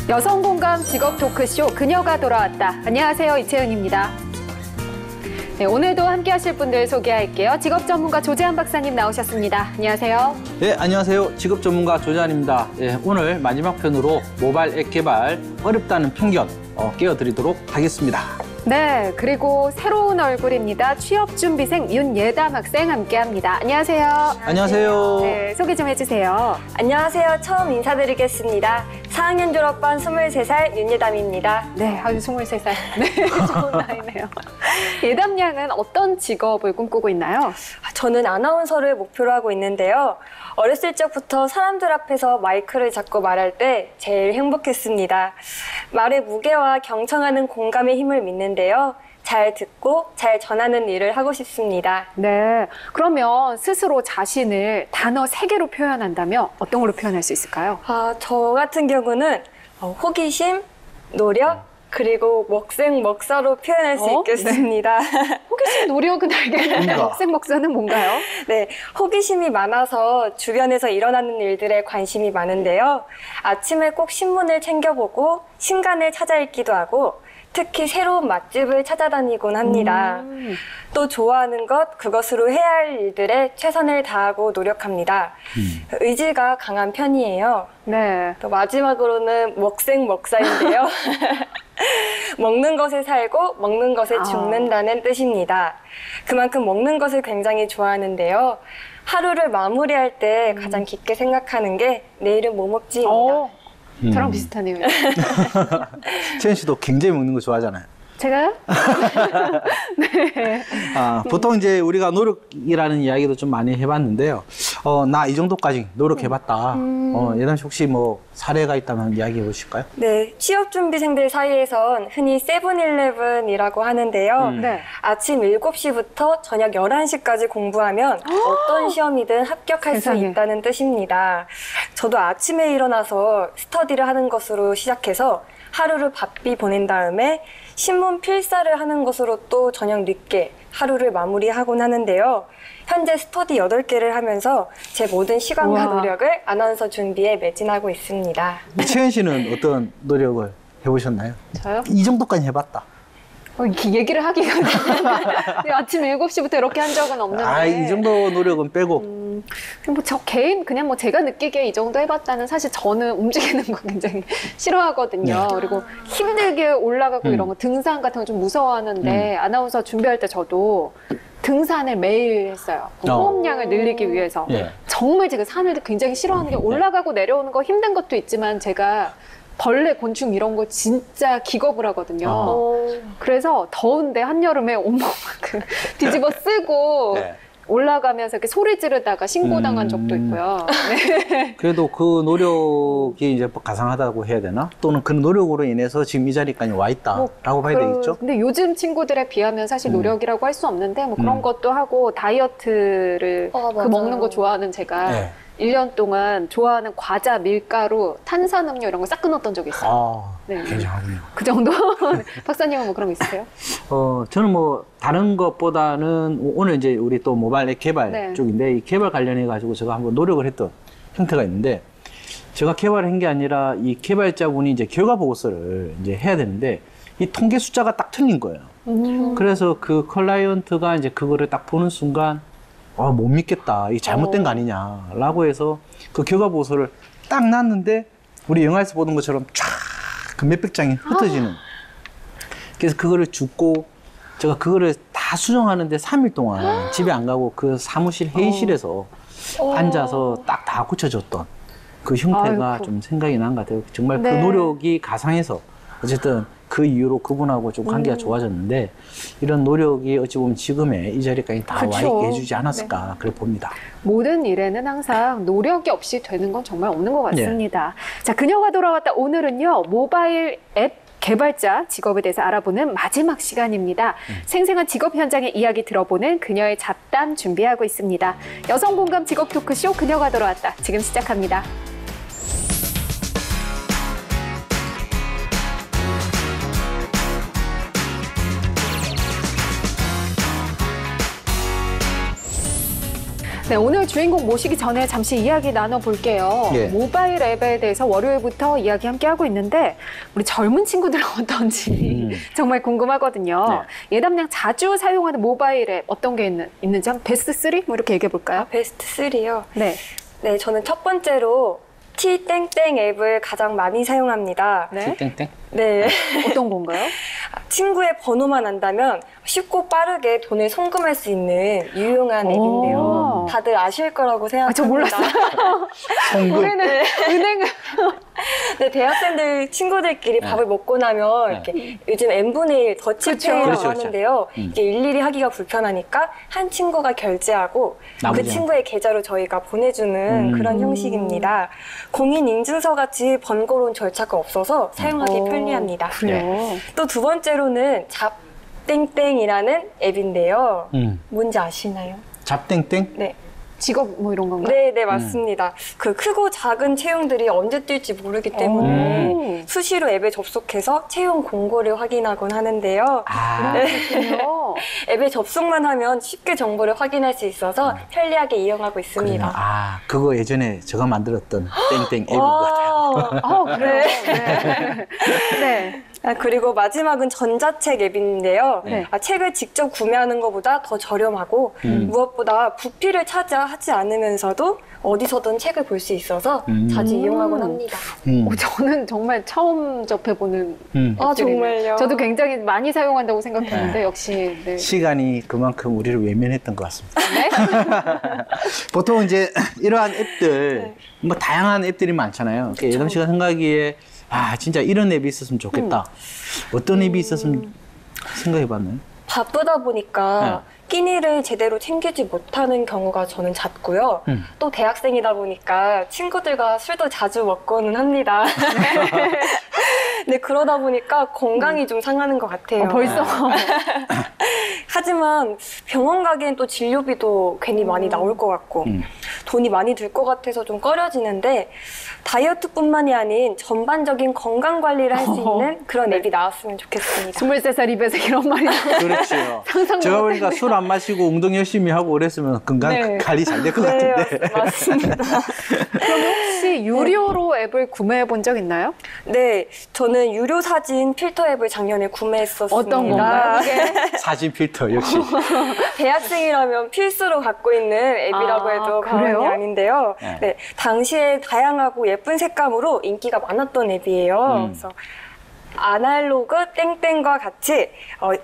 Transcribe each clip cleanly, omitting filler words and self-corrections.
여성 공감 직업 토크쇼 그녀가 돌아왔다. 안녕하세요, 이채은입니다. 네, 오늘도 함께 하실 분들 소개할게요. 직업 전문가 조재한 박사님 나오셨습니다. 안녕하세요. 네, 안녕하세요. 직업 전문가 조재한입니다. 네, 오늘 마지막 편으로 모바일 앱 개발 어렵다는 편견 깨워드리도록 하겠습니다. 네, 그리고 새로운 얼굴입니다. 취업준비생 윤예담 학생 함께합니다. 안녕하세요. 안녕하세요. 네, 소개 좀 해주세요. 안녕하세요. 처음 인사드리겠습니다. 4학년 졸업반 23살 윤예담입니다. 네, 아주 23살. 네, 좋은 나이네요. 예담 양은 어떤 직업을 꿈꾸고 있나요? 저는 아나운서를 목표로 하고 있는데요. 어렸을 적부터 사람들 앞에서 마이크를 잡고 말할 때 제일 행복했습니다. 말의 무게와 경청하는 공감의 힘을 믿는데요. 잘 듣고 잘 전하는 일을 하고 싶습니다. 네, 그러면 스스로 자신을 단어 3개로 표현한다면 어떤 걸로 표현할 수 있을까요? 저 같은 경우는 호기심, 노력, 그리고 먹생먹사로 표현할 수 있겠습니다. 네. 호기심, 노력은 알겠는데 먹생먹사는 뭔가요? 네, 호기심이 많아서 주변에서 일어나는 일들에 관심이 많은데요. 아침에 꼭 신문을 챙겨보고 신간을 찾아 읽기도 하고 특히 새로운 맛집을 찾아다니곤 합니다. 또 좋아하는 것, 그것으로 해야 할 일들에 최선을 다하고 노력합니다. 의지가 강한 편이에요. 네. 또 마지막으로는 먹생먹사인데요. 먹는 것에 살고 먹는 것에 죽는다는 뜻입니다. 그만큼 먹는 것을 굉장히 좋아하는데요. 하루를 마무리할 때 가장 깊게 생각하는 게 내일은 뭐 먹지입니다. 저랑 비슷하네요. 채은 씨도 굉장히 먹는 거 좋아하잖아요. 제가요? 네. 보통 이제 우리가 노력이라는 이야기도 좀 많이 해봤는데요. 나 이 정도까지 노력해봤다. 예담 씨 혹시 뭐 사례가 있다면 이야기해 보실까요? 네, 취업준비생들 사이에선 흔히 세븐일레븐이라고 하는데요. 네. 아침 7시부터 저녁 11시까지 공부하면 어떤 시험이든 합격할 세상에. 수 있다는 뜻입니다. 저도 아침에 일어나서 스터디를 하는 것으로 시작해서 하루를 바삐 보낸 다음에 신문 필사를 하는 것으로 또 저녁 늦게 하루를 마무리하곤 하는데요. 현재 스터디 8개를 하면서 제 모든 시간과 우와. 노력을 아나운서 준비에 매진하고 있습니다. 채은 씨는 어떤 노력을 해보셨나요? 저요? 이 정도까지 해봤다. 이렇게 얘기를 하기가 아침 7시부터 이렇게 한 적은 없는데. 이 정도 노력은 빼고. 뭐 저 개인 그냥 뭐 제가 느끼기에 이 정도 해봤다는 사실 저는 움직이는 거 굉장히 싫어하거든요. 네. 그리고 힘들게 올라가고 이런 거 등산 같은 거 좀 무서워하는데 아나운서 준비할 때 저도 등산을 매일 했어요. 그 호흡량을 늘리기 위해서. 예. 정말 제가 산을 굉장히 싫어하는 게 올라가고 내려오는 거 힘든 것도 있지만 제가 벌레, 곤충 이런 거 진짜 기겁을 하거든요. 그래서 더운데 한여름에 온몸 뒤집어 쓰고 네. 올라가면서 이렇게 소리 지르다가 신고당한 적도 있고요. 네. 그래도 그 노력이 이제 가상하다고 해야 되나? 또는 그 노력으로 인해서 지금 이 자리까지 와 있다라고 봐야 되겠죠? 근데 요즘 친구들에 비하면 사실 노력이라고 할 수 없는데 뭐 그런 것도 하고 다이어트를 그 맞아요. 먹는 거 좋아하는 제가 네. 1년 동안 좋아하는 과자, 밀가루, 탄산음료 이런 거 싹 끊었던 적이 있어요. 네. 굉장하군요. 그 정도? 박사님은 뭐 그런 거 있으세요? 저는 뭐 다른 것보다는 오늘 이제 우리 또 모바일 앱 개발 네. 쪽인데 이 개발 관련해 가지고 제가 한번 노력을 했던 형태가 있는데 제가 개발한 게 아니라 이 개발자분이 이제 결과 보고서를 이제 해야 되는데 이 통계 숫자가 딱 틀린 거예요. 그래서 그 클라이언트가 이제 그거를 딱 보는 순간 못 믿겠다. 이게 잘못된 거 아니냐라고 해서 그 결과 보고서를 딱 놨는데 우리 영화에서 보는 것처럼 쫙 그 몇백 장이 흩어지는. 그래서 그거를 줍고 제가 그거를 다 수정하는데 3일 동안 집에 안 가고 그 사무실 회의실에서 앉아서 딱 다 고쳐줬던 그 형태가 아이고. 좀 생각이 난 것 같아요. 정말 네. 그 노력이 가상해서 어쨌든 그 이후로 그분하고 좀 관계가 좋아졌는데 이런 노력이 어찌 보면 지금의 이 자리까지 다 와 그쵸. 있게 해주지 않았을까 그래 봅니다. 모든 일에는 항상 노력이 없이 되는 건 정말 없는 것 같습니다. 자, 그녀가 돌아왔다. 오늘은요, 모바일 앱 개발자 직업에 대해서 알아보는 마지막 시간입니다. 생생한 직업 현장의 이야기 들어보는 그녀의 잡담 준비하고 있습니다. 여성 공감 직업 토크쇼 그녀가 돌아왔다. 지금 시작합니다. 네, 오늘 주인공 모시기 전에 잠시 이야기 나눠볼게요. 예. 모바일 앱에 대해서 월요일부터 이야기 함께 하고 있는데 우리 젊은 친구들은 어떤지 정말 궁금하거든요. 예담양 자주 사용하는 모바일 앱 어떤 게 있는지 한 베스트 3? 뭐 이렇게 얘기해볼까요? 베스트 3요? 네. 네, 저는 첫 번째로 T땡땡 앱을 가장 많이 사용합니다. 네. 땡땡. 네. 어떤 건가요? 친구의 번호만 안다면 쉽고 빠르게 돈을 송금할 수 있는 유용한 앱인데요. 다들 아실 거라고 생각합니다. 저 몰랐어요. 송금. 우리는 은행을 네, 대학생들 친구들끼리 밥을 먹고 나면 이렇게 요즘 n분의 1 더치페이라고 그렇죠, 그렇죠. 하는데요. 이게 일일이 하기가 불편하니까 한 친구가 결제하고 그 나머지는. 친구의 계좌로 저희가 보내주는 그런 형식입니다. 공인인증서 같이 번거로운 절차가 없어서 사용하기 편리합니다. 그래요. 또 두 번째로는 잡땡땡이라는 앱인데요. 뭔지 아시나요? 잡땡땡? 네. 직업 뭐 이런 건가요? 네, 맞습니다. 그 크고 작은 채용들이 언제 뜰지 모르기 때문에 수시로 앱에 접속해서 채용 공고를 확인하곤 하는데요. 그렇군요. 앱에 접속만 하면 쉽게 정보를 확인할 수 있어서 편리하게 이용하고 있습니다. 아, 그거 예전에 제가 만들었던 땡땡 앱인 것 같아요. 그래요? 네. 네. 그리고 마지막은 전자책 앱인데요. 네. 책을 직접 구매하는 것보다 더 저렴하고 무엇보다 부피를 차지하지 않으면서도 어디서든 책을 볼 수 있어서 자주 이용하곤 합니다. 저는 정말 처음 접해보는 아, 앱들이네요. 정말요? 저도 굉장히 많이 사용한다고 생각했는데 역시 네. 시간이 그만큼 우리를 외면했던 것 같습니다. 네? 보통 이제 이러한 앱들, 뭐 다양한 앱들이 많잖아요. 그러니까 예담 씨가 생각하기에 진짜 이런 앱이 있었으면 좋겠다. 어떤 앱이 있었으면 생각해봤나요? 바쁘다 보니까 끼니를 제대로 챙기지 못하는 경우가 저는 잦고요. 또 대학생이다 보니까 친구들과 술도 자주 먹고는 합니다. 네, 그러다 보니까 건강이 좀 상하는 것 같아요. 벌써 하지만 병원 가기엔 또 진료비도 괜히 많이 나올 것 같고 돈이 많이 들 것 같아서 좀 꺼려지는데 다이어트뿐만이 아닌 전반적인 건강 관리를 할 수 있는 그런 앱이 나왔으면 좋겠습니다. 23살 입에서 이런 말이 그렇죠. 상상도 제가 보니까 못했네요. 술 안 마시고 운동 열심히 하고 그랬으면 건강 네. 관리 잘 될 것 네, 같은데. 맞습니다. 그럼 혹시 유료로 앱을 구매해 본 적 있나요? 네, 저는 유료 사진 필터 앱을 작년에 구매했었습니다. 어떤 건가요? 이게? 사진 필터 역시. 대학생이라면 필수로 갖고 있는 앱이라고 해도 그래요? 과언이 아닌데요. 네. 네, 당시에 다양하고 예쁜 색감으로 인기가 많았던 앱이에요. 그래서 아날로그 땡땡과 같이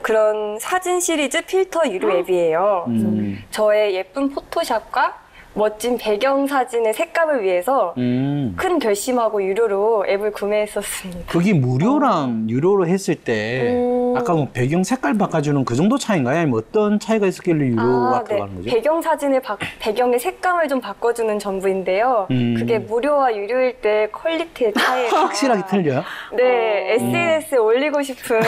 그런 사진 시리즈 필터 유료 앱이에요. 그래서 저의 예쁜 포토샵과 멋진 배경 사진의 색감을 위해서 큰 결심하고 유료로 앱을 구매했었습니다. 그게 무료랑 유료로 했을 때 아까 뭐 배경 색깔 바꿔주는 그 정도 차이인가요? 아니면 어떤 차이가 있었길래 유료가 들어가는 거죠? 배경 사진의 배경의 색감을 좀 바꿔주는 전부인데요. 그게 무료와 유료일 때 퀄리티의 차이가 확실하게 틀려요? 네, SNS에 올리고 싶은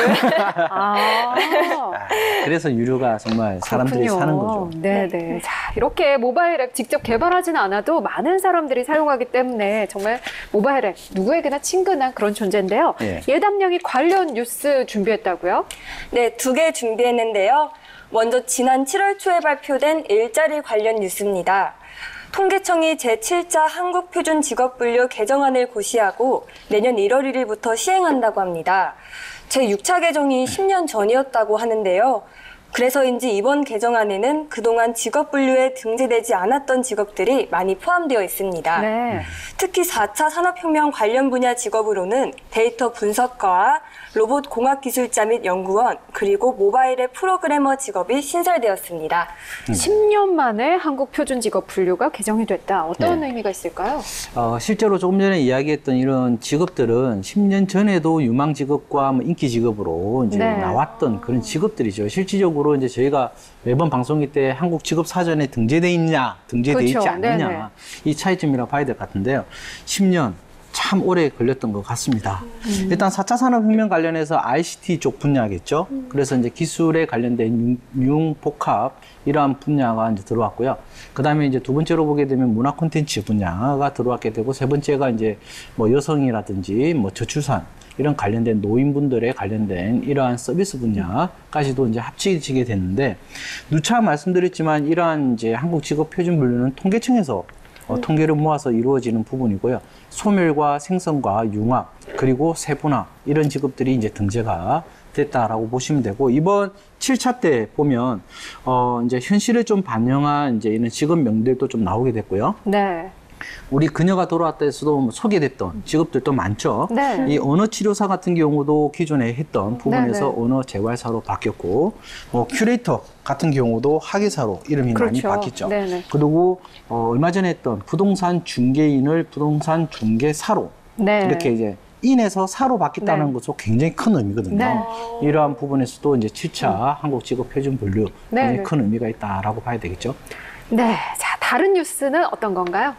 그래서 유료가 정말 사람들이 그렇군요. 사는 거죠. 네네. 자, 이렇게 모바일 앱 직접 개발하지는 않아도 많은 사람들이 사용하기 때문에 정말 모바일 앱 누구에게나 친근한 그런 존재인데요. 예. 예담양이 관련 뉴스 준비했다고요? 네, 2개 준비했는데요. 먼저 지난 7월 초에 발표된 일자리 관련 뉴스입니다. 통계청이 제7차 한국표준직업분류 개정안을 고시하고 내년 1월 1일부터 시행한다고 합니다. 제6차 개정이 10년 전이었다고 하는데요. 그래서인지 이번 개정안에는 그동안 직업분류에 등재되지 않았던 직업들이 많이 포함되어 있습니다. 네. 특히 4차 산업혁명 관련 분야 직업으로는 데이터 분석가와 로봇 공학기술자 및 연구원, 그리고 모바일 앱 프로그래머 직업이 신설되었습니다. 10년 만에 한국 표준 직업 분류가 개정이 됐다. 어떤 네. 의미가 있을까요? 실제로 조금 전에 이야기했던 이런 직업들은 10년 전에도 유망 직업과 뭐 인기 직업으로 이제 네. 나왔던 그런 직업들이죠. 실질적으로 이제 저희가 매번 방송일 때 한국 직업 사전에 등재돼 있냐, 등재돼 그렇죠. 있지 않느냐, 네네. 이 차이점이라고 봐야 될 것 같은데요. 10년 참 오래 걸렸던 것 같습니다. 일단 4차 산업혁명 관련해서 ICT 쪽 분야겠죠. 그래서 이제 기술에 관련된 융복합 이러한 분야가 이제 들어왔고요. 그 다음에 이제 두 번째로 보게 되면 문화 콘텐츠 분야가 들어왔게 되고, 세 번째가 이제 뭐 여성이라든지 뭐 저출산 이런 관련된 노인분들에 관련된 이러한 서비스 분야까지도 이제 합치게 됐는데, 누차 말씀드렸지만 이러한 이제 한국 직업 표준 분류는 통계청에서 통계를 모아서 이루어지는 부분이고요. 소멸과 생성과 융합 그리고 세분화 이런 직업들이 이제 등재가 됐다라고 보시면 되고, 이번 7차 때 보면 이제 현실을 좀 반영한 이제 이런 직업명들도 좀 나오게 됐고요. 네. 우리 그녀가 돌아왔다에서도 소개됐던 직업들도 많죠. 네. 이 언어 치료사 같은 경우도 기존에 했던 부분에서 네네. 언어 재활사로 바뀌었고, 뭐 큐레이터 같은 경우도 학예사로 이름이 많이 그렇죠. 바뀌었죠. 네네. 그리고 얼마 전에 했던 부동산 중개인을 부동산 중개사로 네. 이렇게 이제 인에서 사로 바뀌었다는 네. 것도 굉장히 큰 의미거든요. 네. 이러한 부분에서도 이제 7차 한국 직업 표준 분류 굉장히 네. 큰 의미가 있다라고 봐야 되겠죠. 네. 자, 다른 뉴스는 어떤 건가요?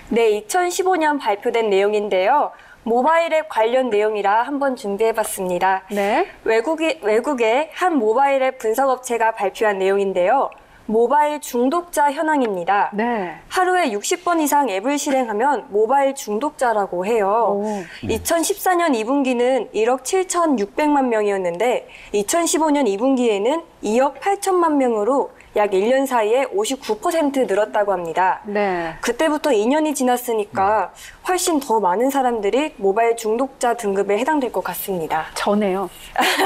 네, 2015년 발표된 내용인데요. 모바일 앱 관련 내용이라 한번 준비해봤습니다. 네. 외국의 한 모바일 앱 분석업체가 발표한 내용인데요. 모바일 중독자 현황입니다. 네. 하루에 60번 이상 앱을 실행하면 모바일 중독자라고 해요. 오. 2014년 2분기는 1억 7,600만 명이었는데 2015년 2분기에는 2억 8천만 명으로 약 1년 사이에 59% 늘었다고 합니다. 네. 그때부터 2년이 지났으니까 훨씬 더 많은 사람들이 모바일 중독자 등급에 해당될 것 같습니다. 전에요.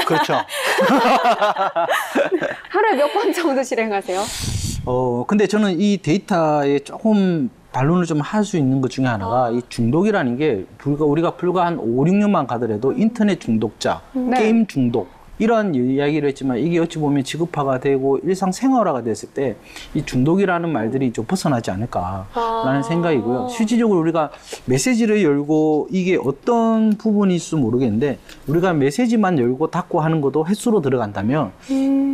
그렇죠. 하루에 몇 번 정도 실행하세요? 근데 저는 이 데이터에 조금 반론을 좀 할 수 있는 것 중에 하나가 이 중독이라는 게 우리가 불과 한 5, 6년만 가더라도 인터넷 중독자, 네. 게임 중독 이런 이야기를 했지만, 이게 어찌 보면 지급화가 되고 일상생활화가 됐을 때 이 중독이라는 말들이 좀 벗어나지 않을까라는 생각이고요. 실질적으로 우리가 메시지를 열고 이게 어떤 부분일지 모르겠는데, 우리가 메시지만 열고 닫고 하는 것도 횟수로 들어간다면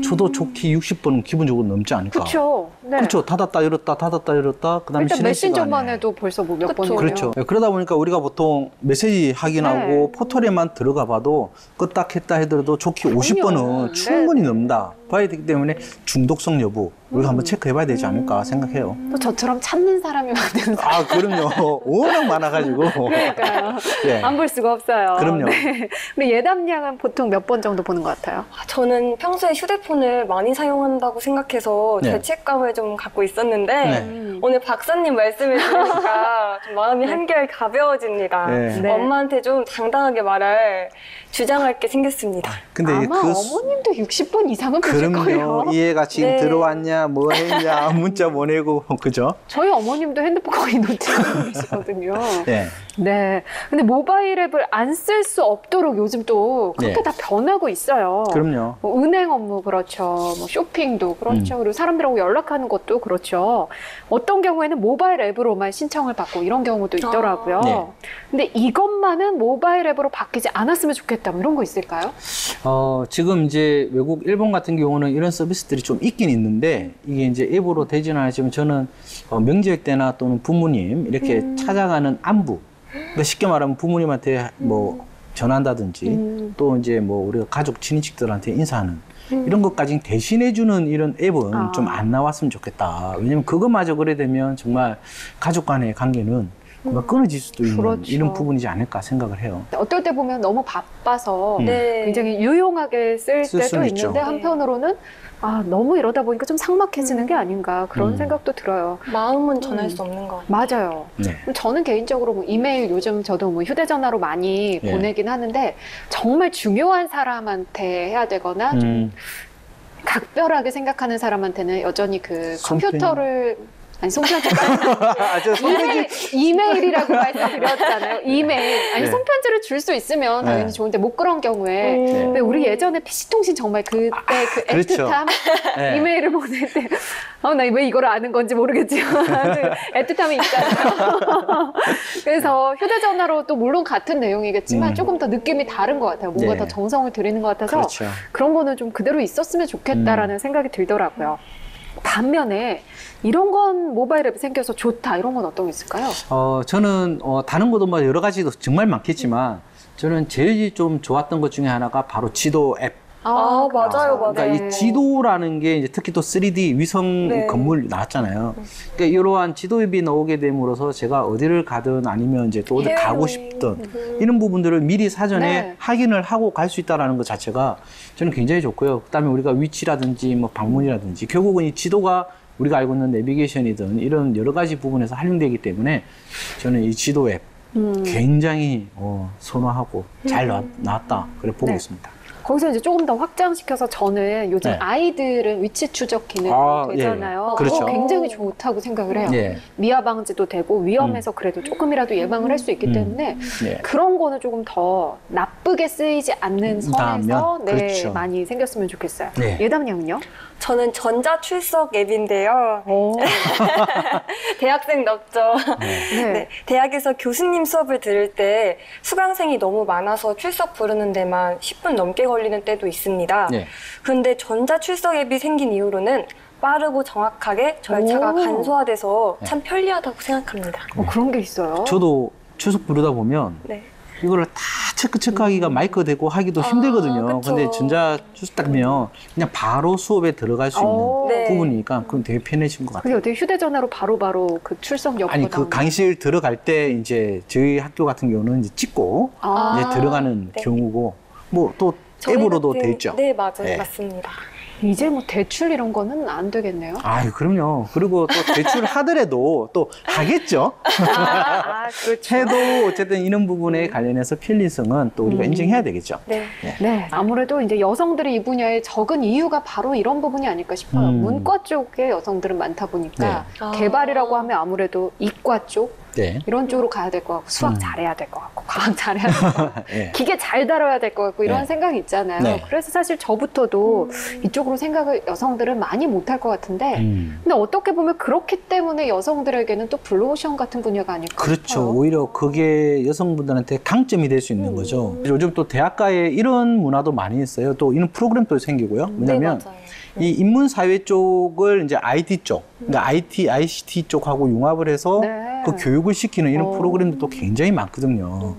저도 좋게 60번은 기본적으로 넘지 않을까. 그렇죠. 네. 그렇죠. 닫았다 열었다 닫았다 열었다 그다음에 일단 쉬는 메신저만 시간에. 해도 벌써 뭐 몇 번이에요. 그렇죠. 그러다 보니까 우리가 보통 메시지 확인하고 네. 포털에만 들어가 봐도 껐다 켰다 하더라도 좋게 50번은 네. 충분히 넘다 봐야 되기 때문에 중독성 여부 우리가 한번 체크해 봐야 되지 않을까 생각해요. 또 저처럼 찾는 사람이 많은 사람. 아, 그럼요. 워낙 많아가지고. 그러니까요. 네. 안 볼 수가 없어요. 그럼요. 네. 우리 예담양은 보통 몇 번 정도 보는 것 같아요? 저는 평소에 휴대폰을 많이 사용한다고 생각해서 네. 죄책감을 좀 갖고 있었는데 네. 오늘 박사님 말씀을 들으니까 좀 마음이 네. 한결 가벼워집니다. 네. 네. 엄마한테 좀 당당하게 주장할 게 생겼습니다. 근데 아마 어머님도 60번 이상은 보실 거예요. 그럼요. 이 애가 지금 네. 들어왔냐, 뭐 했냐, 문자 보내고, 그죠? 저희 어머님도 핸드폰 거의 놓치고 계시거든요. 네. 네. 근데 모바일 앱을 안 쓸 수 없도록 요즘 또 그렇게 네. 다 변하고 있어요. 그럼요. 뭐 은행 업무 그렇죠. 뭐 쇼핑도 그렇죠. 그리고 사람들하고 연락하는 것도 그렇죠. 어떤 경우에는 모바일 앱으로만 신청을 받고 이런 경우도 있더라고요. 네. 근데 이것만은 모바일 앱으로 바뀌지 않았으면 좋겠다. 뭐 이런 거 있을까요? 지금 이제 외국, 일본 같은 경우는 이런 서비스들이 좀 있긴 있는데, 이게 이제 앱으로 되지는 않았지만 저는 명절 때나 또는 부모님 이렇게 찾아가는 안부, 그러니까 쉽게 말하면 부모님한테 뭐 전화한다든지 또 이제 뭐 우리가 가족 친인척들한테 인사하는 이런 것까지 대신해주는 이런 앱은 좀 안 나왔으면 좋겠다. 왜냐면 그것마저 그래 되면 정말 가족 간의 관계는 뭔가 끊어질 수도 있는 그렇죠. 이런 부분이지 않을까 생각을 해요. 어떨 때 보면 너무 바빠서 네. 굉장히 유용하게 쓸 쓸 때도 수는 있는데 있죠. 한편으로는 너무 이러다 보니까 좀 삭막해지는 게 아닌가 그런 생각도 들어요. 마음은 전할 수 없는 것 같아요. 맞아요. 네. 저는 개인적으로 뭐 이메일 요즘 저도 뭐 휴대전화로 많이 예. 보내긴 하는데 정말 중요한 사람한테 해야 되거나 좀 각별하게 생각하는 사람한테는 여전히 그 손편- 컴퓨터를 아니 손편지까지 저 이메일이라고 말씀드렸잖아요. 이메일 아니 네. 손편지를 줄 수 있으면 당연히 네. 좋은데 못 그런 경우에 근데 우리 예전에 PC통신 정말 그때 그 그렇죠. 애틋함 네. 이메일을 보낼 때 나 왜 이걸 아는 건지 모르겠지만 그 애틋함이 있잖아요. 그래서 휴대전화로 또 물론 같은 내용이겠지만 조금 더 느낌이 다른 것 같아요. 뭔가 네. 더 정성을 들이는 것 같아서 그렇죠. 그런 거는 좀 그대로 있었으면 좋겠다라는 생각이 들더라고요. 반면에 이런 건 모바일 앱이 생겨서 좋다 이런 건 어떤 게 있을까요? 저는 다른 것도 뭐 여러 가지도 정말 많겠지만 저는 제일 좀 좋았던 것 중에 하나가 바로 지도 앱. 맞아요, 맞아요. 그러니까 이 지도라는 게 이제 특히 또 3D 위성 네. 건물 나왔잖아요. 그러니까 이러한 지도 앱이 나오게 됨으로써 제가 어디를 가든 아니면 이제 또 어디 가고 싶든 이런 부분들을 미리 사전에 네. 확인을 하고 갈 수 있다는 것 자체가 저는 굉장히 좋고요. 그다음에 우리가 위치라든지 뭐 방문이라든지 결국은 이 지도가 우리가 알고 있는 내비게이션이든 이런 여러 가지 부분에서 활용되기 때문에 저는 이 지도 앱 굉장히 선호하고 잘 나왔다 그래 보고 네. 있습니다. 거기서 이제 조금 더 확장시켜서 저는 요즘 네. 아이들은 위치 추적 기능이 되잖아요. 예. 그렇죠. 그거 굉장히 좋다고 생각을 해요. 예. 미아 방지도 되고 위험해서 그래도 조금이라도 예방을 할 수 있기 때문에 예. 그런 거는 조금 더 나쁘게 쓰이지 않는 선에서 다면? 네, 그렇죠. 많이 생겼으면 좋겠어요. 네. 예담양요? 저는 전자출석 앱인데요. 대학생 넓죠. 네. 네, 대학에서 교수님 수업을 들을 때 수강생이 너무 많아서 출석 부르는 데만 10분 넘게 걸리는 때도 있습니다. 네. 근데 전자출석 앱이 생긴 이후로는 빠르고 정확하게 절차가 오. 간소화돼서 네. 참 편리하다고 생각합니다. 그런 게 있어요. 저도 추석 부르다 보면 네. 이거를 다 체크하기가 마이크 대고 하기도 힘들거든요. 그쵸. 근데 전자 출석 딱면 그냥 바로 수업에 들어갈 수 있는 네. 부분이니까 그건 되게 편해진 것 같아요. 그게 어떻게 휴대전화로 바로바로 그 출석 여부가 아니 그 강의실 들어갈 때 이제 저희 학교 같은 경우는 이제 찍고 이제 들어가는 네. 경우고 뭐 또 저희 앱으로도 같은- 돼 있죠. 네, 맞아요. 네. 맞습니다. 이제 뭐 대출 이런 거는 안 되겠네요. 아유 그럼요. 그리고 또 대출 하더라도 또 하겠죠. 그렇죠. 해도 어쨌든 이런 부분에 관련해서 편리성은 또 우리가 인정해야 되겠죠. 네. 네, 아무래도 이제 여성들이 이 분야에 적은 이유가 바로 이런 부분이 아닐까 싶어요. 문과 쪽에 여성들은 많다 보니까 네. 개발이라고 하면 아무래도 이과 쪽 네. 이런 쪽으로 가야 될 것 같고 수학 잘해야 될 것 같고 과학 잘해야 될 것 같고 네. 기계 잘 다뤄야 될 것 같고 이런 네. 생각이 있잖아요. 네. 그래서 사실 저부터도 이쪽으로 생각을 여성들은 많이 못할 것 같은데 근데 어떻게 보면 그렇기 때문에 여성들에게는 또 블루오션 같은 분야가 아닐까 그렇죠. 싶어요. 오히려 그게 여성분들한테 강점이 될 수 있는 거죠. 요즘 또 대학가에 이런 문화도 많이 있어요. 또 이런 프로그램도 생기고요. 왜냐하면 네, 맞아요. 이 인문사회 쪽을 이제 IT 쪽, 그러니까 IT, ICT 쪽하고 융합을 해서 네. 그 교육을 시키는 이런 프로그램도 또 굉장히 많거든요.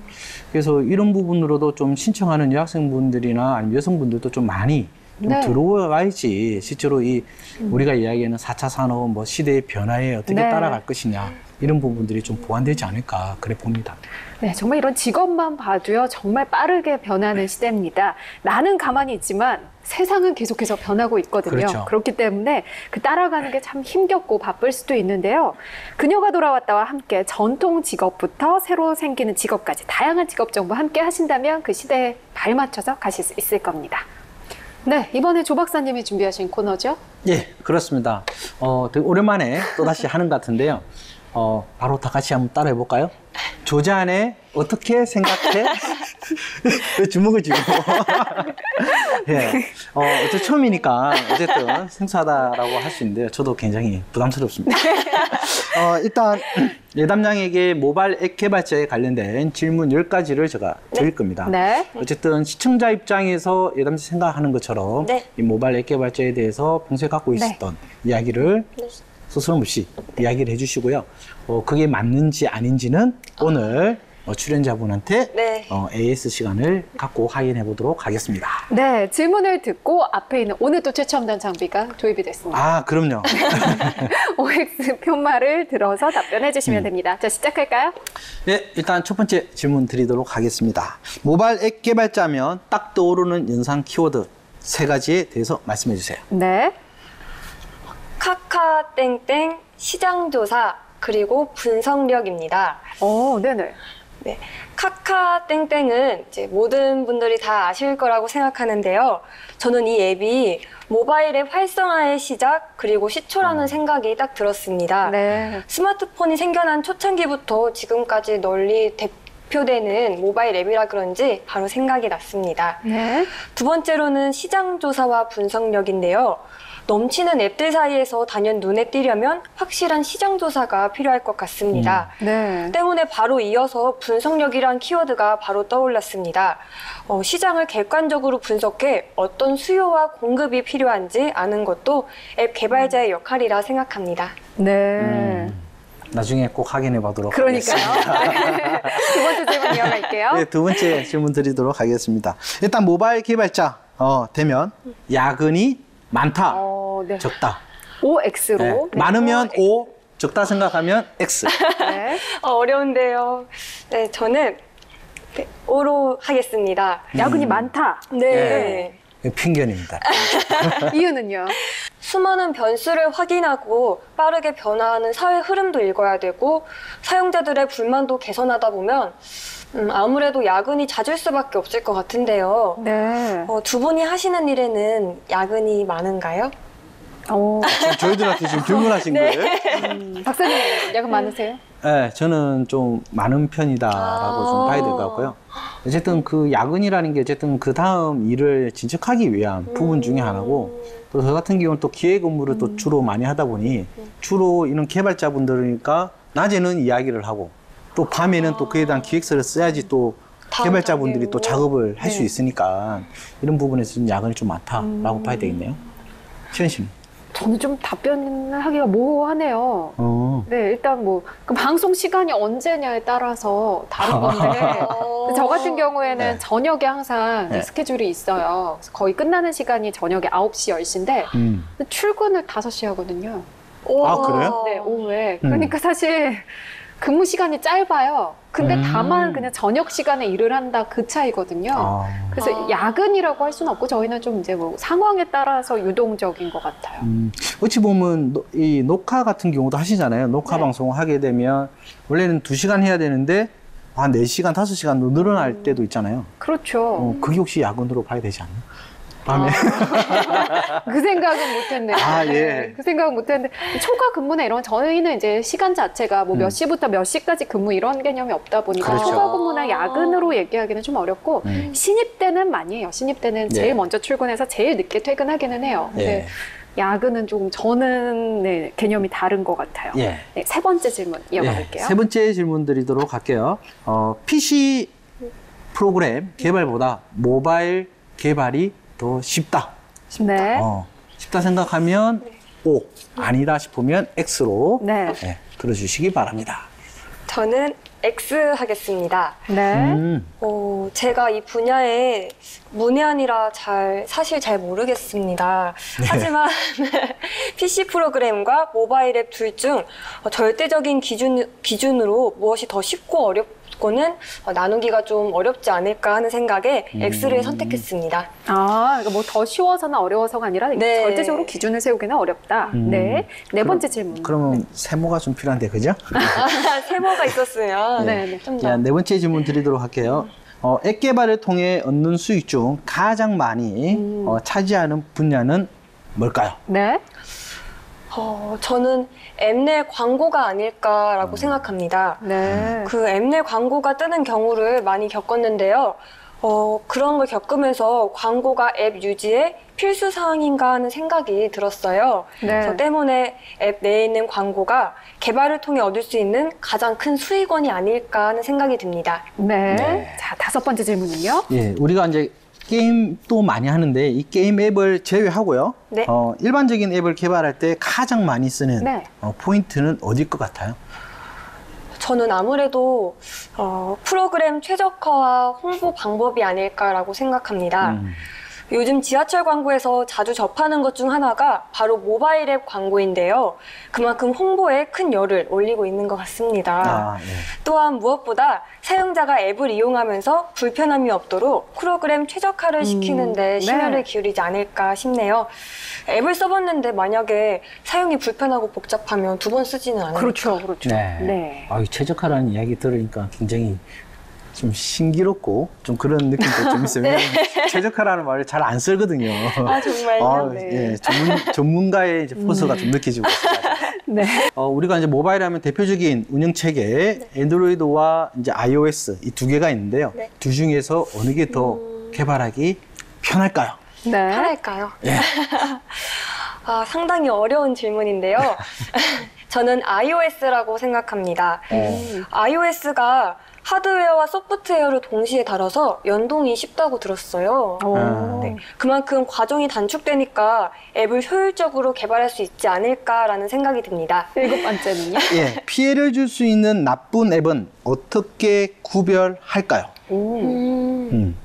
그래서 이런 부분으로도 좀 신청하는 여학생분들이나 아니면 여성분들도 좀 많이 좀 네. 들어와야지 실제로 이 우리가 이야기하는 4차 산업 뭐 시대의 변화에 어떻게 네. 따라갈 것이냐 이런 부분들이 좀 보완되지 않을까 그래 봅니다. 네, 정말 이런 직업만 봐도요, 정말 빠르게 변하는 시대입니다. 나는 가만히 있지만 세상은 계속해서 변하고 있거든요. 그렇죠. 그렇기 때문에 그 따라가는 게 참 힘겹고 바쁠 수도 있는데요. 그녀가 돌아왔다와 함께 전통 직업부터 새로 생기는 직업까지 다양한 직업 정보 함께 하신다면 그 시대에 발맞춰서 가실 수 있을 겁니다. 네, 이번에 조 박사님이 준비하신 코너죠? 예, 그렇습니다. 되게 오랜만에 또다시 하는 것 같은데요. 바로 다 같이 한번 따라해 볼까요? 조잔에 어떻게 생각해? 주먹을 쥐고. 예. 어쨌든 처음이니까 어쨌든 생소하다라고 할 수 있는데요. 저도 굉장히 부담스럽습니다. 일단 예담양에게 모바일 앱 개발자에 관련된 질문 10가지를 제가 드릴 겁니다. 네. 어쨌든 시청자 입장에서 예담 씨 생각하는 것처럼 네. 이 모바일 앱 개발자에 대해서 평소에 갖고 있었던 이야기를 스스럼 없이 이야기를 해주시고요. 그게 맞는지 아닌지는 오늘 출연자분한테 네. AS 시간을 갖고 확인해 보도록 하겠습니다. 네, 질문을 듣고 앞에 있는 오늘 또 최첨단 장비가 도입이 됐습니다. 아, 그럼요. OX 편말을 들어서 답변해 주시면 됩니다. 자, 시작할까요? 네, 일단 첫 번째 질문 드리도록 하겠습니다. 모바일 앱 개발자면 딱 떠오르는 연상 키워드 3가지에 대해서 말씀해 주세요. 네. 카카땡땡 시장조사 그리고 분석력입니다. 네네. 네, 카카땡땡은 이제 모든 분들이 다 아실 거라고 생각하는데요. 저는 이 앱이 모바일 앱 활성화의 시작 그리고 시초라는 생각이 딱 들었습니다. 네. 스마트폰이 생겨난 초창기부터 지금까지 널리 대표되는 모바일 앱이라 그런지 바로 생각이 났습니다. 네. 두 번째로는 시장 조사와 분석력인데요. 넘치는 앱들 사이에서 단연 눈에 띄려면 확실한 시장 조사가 필요할 것 같습니다. 네. 때문에 바로 이어서 분석력이란 키워드가 바로 떠올랐습니다. 시장을 객관적으로 분석해 어떤 수요와 공급이 필요한지 아는 것도 앱 개발자의 역할이라 생각합니다. 네. 나중에 꼭 확인해 보도록 그러니까요. 하겠습니다. 두 번째 질문 이어갈게요. 네, 두 번째 질문 드리도록 하겠습니다. 일단 모바일 개발자 되면 야근이 많다, 네. 적다. OX로. 네. 많으면 O, 적다 생각하면 X. 네. 어려운데요. 네, 저는 O로 하겠습니다. 야근이 많다. 네. 편견입니다. 이유는요? 수많은 변수를 확인하고 빠르게 변화하는 사회 흐름도 읽어야 되고 사용자들의 불만도 개선하다 보면 아무래도 야근이 잦을 수밖에 없을 것 같은데요. 네. 두 분이 하시는 일에는 야근이 많은가요? 지금 저희들한테 지금 질문하신 거예요? 박사님, 야근 많으세요? 네, 저는 좀 많은 편이다라고 좀 봐야 될 것 같고요. 어쨌든 그 야근이라는 게 어쨌든 그 다음 일을 진척하기 위한 부분 중에 하나고, 또 저 같은 경우는 또 기획 업무를 또 주로 많이 하다 보니 주로 이런 개발자분들이니까 낮에는 이야기를 하고 또 밤에는 또 그에 대한 기획서를 써야지 또 개발자분들이 또 작업을 할 수 있으니까 이런 부분에서 좀 야근이 좀 많다라고 봐야 되겠네요. 시은 씨는? 저는 좀 답변을 하기가 모호하네요. 네, 일단 그 방송 시간이 언제냐에 따라서 다른 건데, 저 같은 경우에는 네. 저녁에 항상 네. 스케줄이 있어요. 그래서 거의 끝나는 시간이 저녁에 9시, 10시인데, 출근을 5시 하거든요. 아, 그래요? 네, 오후에. 그러니까 사실 근무 시간이 짧아요. 근데 다만 그냥 저녁 시간에 일을 한다 그 차이거든요. 그래서 야근이라고 할 수는 없고 저희는 좀 이제 상황에 따라서 유동적인 것 같아요. 어찌 보면 이 녹화 같은 경우도 하시잖아요. 녹화 네. 방송을 하게 되면 원래는 2시간 해야 되는데 한 4시간, 5시간 늘어날 때도 있잖아요. 그렇죠. 그게 혹시 야근으로 봐야 되지 않나? 밤에. 그 생각은 못했네요. 아, 예. 네, 그 생각은 못했는데 초과 근무나 이런 저희는 이제 시간 자체가 몇 시부터 몇 시까지 근무 이런 개념이 없다 보니까 그렇죠. 초과 근무나 야근으로 얘기하기는 좀 어렵고 신입 때는 많이 해요. 신입 때는 제일 예. 먼저 출근해서 제일 늦게 퇴근하기는 해요. 근데 예. 야근은 좀 저는 개념이 다른 것 같아요. 예. 네, 세 번째 질문 이어가볼게요. 세 번째 질문 드리도록 할게요. PC 프로그램 개발보다 모바일 개발이 더 쉽다. 네. 쉽다 생각하면 O, 아니다 싶으면 X로 네. 들어주시기 바랍니다. 저는 X 하겠습니다. 네. 제가 이 분야에 문외한이라 사실 잘 모르겠습니다. 하지만 PC 프로그램과 모바일 앱 둘 중 절대적인 기준으로 무엇이 더 쉽고 어렵고는 나누기가 좀 어렵지 않을까 하는 생각에 X를 선택했습니다. 그러니까 더 쉬워서나 어려워서가 아니라 네. 절대적으로 기준을 세우기는 어렵다. 네. 네 번째 질문. 그러면 세모가 좀 필요한데, 그죠? 세모가 있었으면 네. 좀 더. 자, 네 번째 질문 드리도록 할게요. 앱 개발을 통해 얻는 수익 중 가장 많이 차지하는 분야는 뭘까요? 네. 저는 앱 내 광고가 아닐까라고 생각합니다. 네. 그 앱 내 광고가 뜨는 경우를 많이 겪었는데요. 그런 걸 겪으면서 광고가 앱 유지에 필수 사항인가 하는 생각이 들었어요. 네. 저 때문에 앱 내에 있는 광고가 개발을 통해 얻을 수 있는 가장 큰 수익원이 아닐까 하는 생각이 듭니다. 네. 네. 자, 다섯 번째 질문은요? 예, 우리가 이제 게임도 많이 하는데 이 게임 앱을 제외하고요. 네. 일반적인 앱을 개발할 때 가장 많이 쓰는 네. 포인트는 어디일 것 같아요? 저는 아무래도 프로그램 최적화와 홍보 방법이 아닐까라고 생각합니다. 요즘 지하철 광고에서 자주 접하는 것 중 하나가 바로 모바일 앱 광고인데요. 그만큼 홍보에 큰 열을 올리고 있는 것 같습니다. 네. 또한 무엇보다 사용자가 앱을 이용하면서 불편함이 없도록 프로그램 최적화를 시키는 데 심혈을 네. 기울이지 않을까 싶네요. 앱을 써봤는데 만약에 사용이 불편하고 복잡하면 두 번 쓰지는 않아요. 그렇죠. 그렇죠. 네. 네. 최적화라는 이야기 들으니까 굉장히 좀 신기롭고 좀 그런 느낌도 좀 있어요. 왜냐면 최적화라는 말을 잘 안 쓰거든요. 아, 정말요? 예, 전문가의 이제 포스가 좀 느껴지고 있습니다. 네. 우리가 이제 모바일 하면 대표적인 운영 체계, 안드로이드와 이제 iOS 이 두 개가 있는데요. 네. 둘 중에서 어느 게 더 개발하기 편할까요? 네. 편할까요? 예. 상당히 어려운 질문인데요. 저는 iOS라고 생각합니다. iOS가 하드웨어와 소프트웨어를 동시에 다뤄서 연동이 쉽다고 들었어요. 네, 그만큼 과정이 단축되니까 앱을 효율적으로 개발할 수 있지 않을까라는 생각이 듭니다. 7번째는요? 예, 피해를 줄 수 있는 나쁜 앱은 어떻게 구별할까요? 좀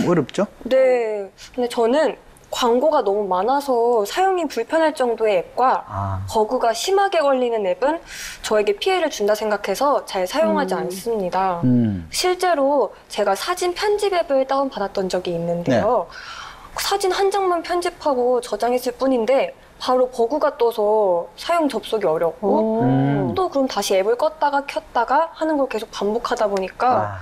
어렵죠? 네, 근데 저는 광고가 너무 많아서 사용이 불편할 정도의 앱과 버그가 심하게 걸리는 앱은 저에게 피해를 준다 생각해서 잘 사용하지 않습니다. 실제로 제가 사진 편집 앱을 다운받았던 적이 있는데요. 사진 한 장만 편집하고 저장했을 뿐인데 바로 버그가 떠서 사용 접속이 어렵고 또 그럼 다시 앱을 껐다가 켰다가 하는 걸 계속 반복하다 보니까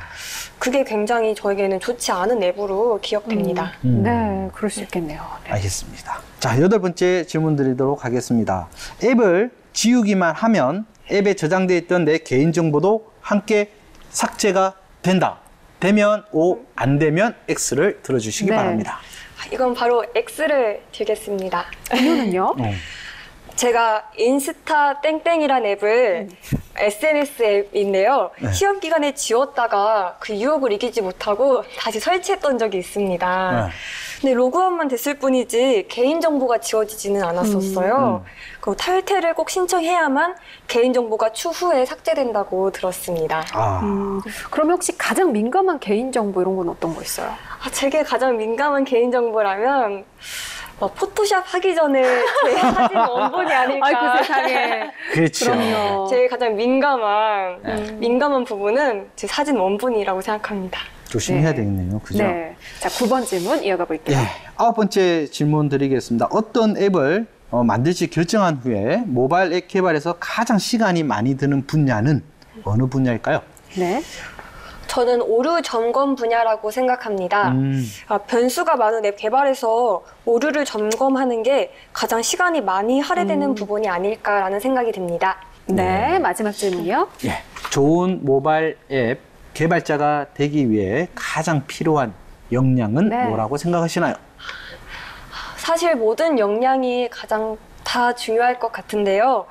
그게 굉장히 저에게는 좋지 않은 앱으로 기억됩니다. 네, 그럴 수 있겠네요. 네. 알겠습니다. 자, 8번째 질문 드리도록 하겠습니다. 앱을 지우기만 하면 앱에 저장되어 있던 내 개인정보도 함께 삭제가 된다. 되면 O, 안 되면 X를 들어주시기 네. 바랍니다. 이건 바로 X를 들겠습니다. 이유는요? 제가 인스타 땡땡이란 앱을 SNS 앱인데요. 시험 기간에 지웠다가 그 유혹을 이기지 못하고 다시 설치했던 적이 있습니다. 근데 로그아웃만 됐을 뿐이지 개인정보가 지워지지는 않았었어요. 그 탈퇴를 꼭 신청해야만 개인정보가 추후에 삭제된다고 들었습니다. 그러면 혹시 가장 민감한 개인정보 이런 건 어떤 거 있어요? 제게 가장 민감한 개인정보라면 포토샵 하기 전에 제 사진 원본이 아닐까. 아이고 세상에. 그렇죠. 그럼요. 제일 가장 민감한 부분은 제 사진 원본이라고 생각합니다. 조심해야 네. 되겠네요. 그죠? 네. 자, 9번 질문 이어가 볼게요. 예, 9번째 질문 드리겠습니다. 어떤 앱을 만들지 결정한 후에 모바일 앱 개발에서 가장 시간이 많이 드는 분야는 어느 분야일까요? 네. 저는 오류 점검 분야라고 생각합니다. 변수가 많은 앱 개발에서 오류를 점검하는 게 가장 시간이 많이 할애되는 부분이 아닐까라는 생각이 듭니다. 네, 마지막 질문이요. 예, 좋은 모바일 앱 개발자가 되기 위해 가장 필요한 역량은 네. 뭐라고 생각하시나요? 사실 모든 역량이 가장 다 중요할 것 같은데요.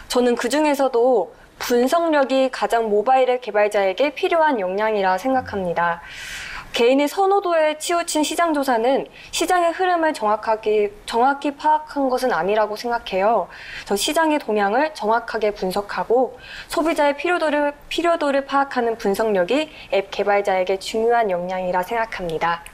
저는 그중에서도 분석력이 가장 모바일 앱 개발자에게 필요한 역량이라 생각합니다. 개인의 선호도에 치우친 시장 조사는 시장의 흐름을 정확히 파악한 것은 아니라고 생각해요. 저 시장의 동향을 정확하게 분석하고 소비자의 필요도를 파악하는 분석력이 앱 개발자에게 중요한 역량이라 생각합니다.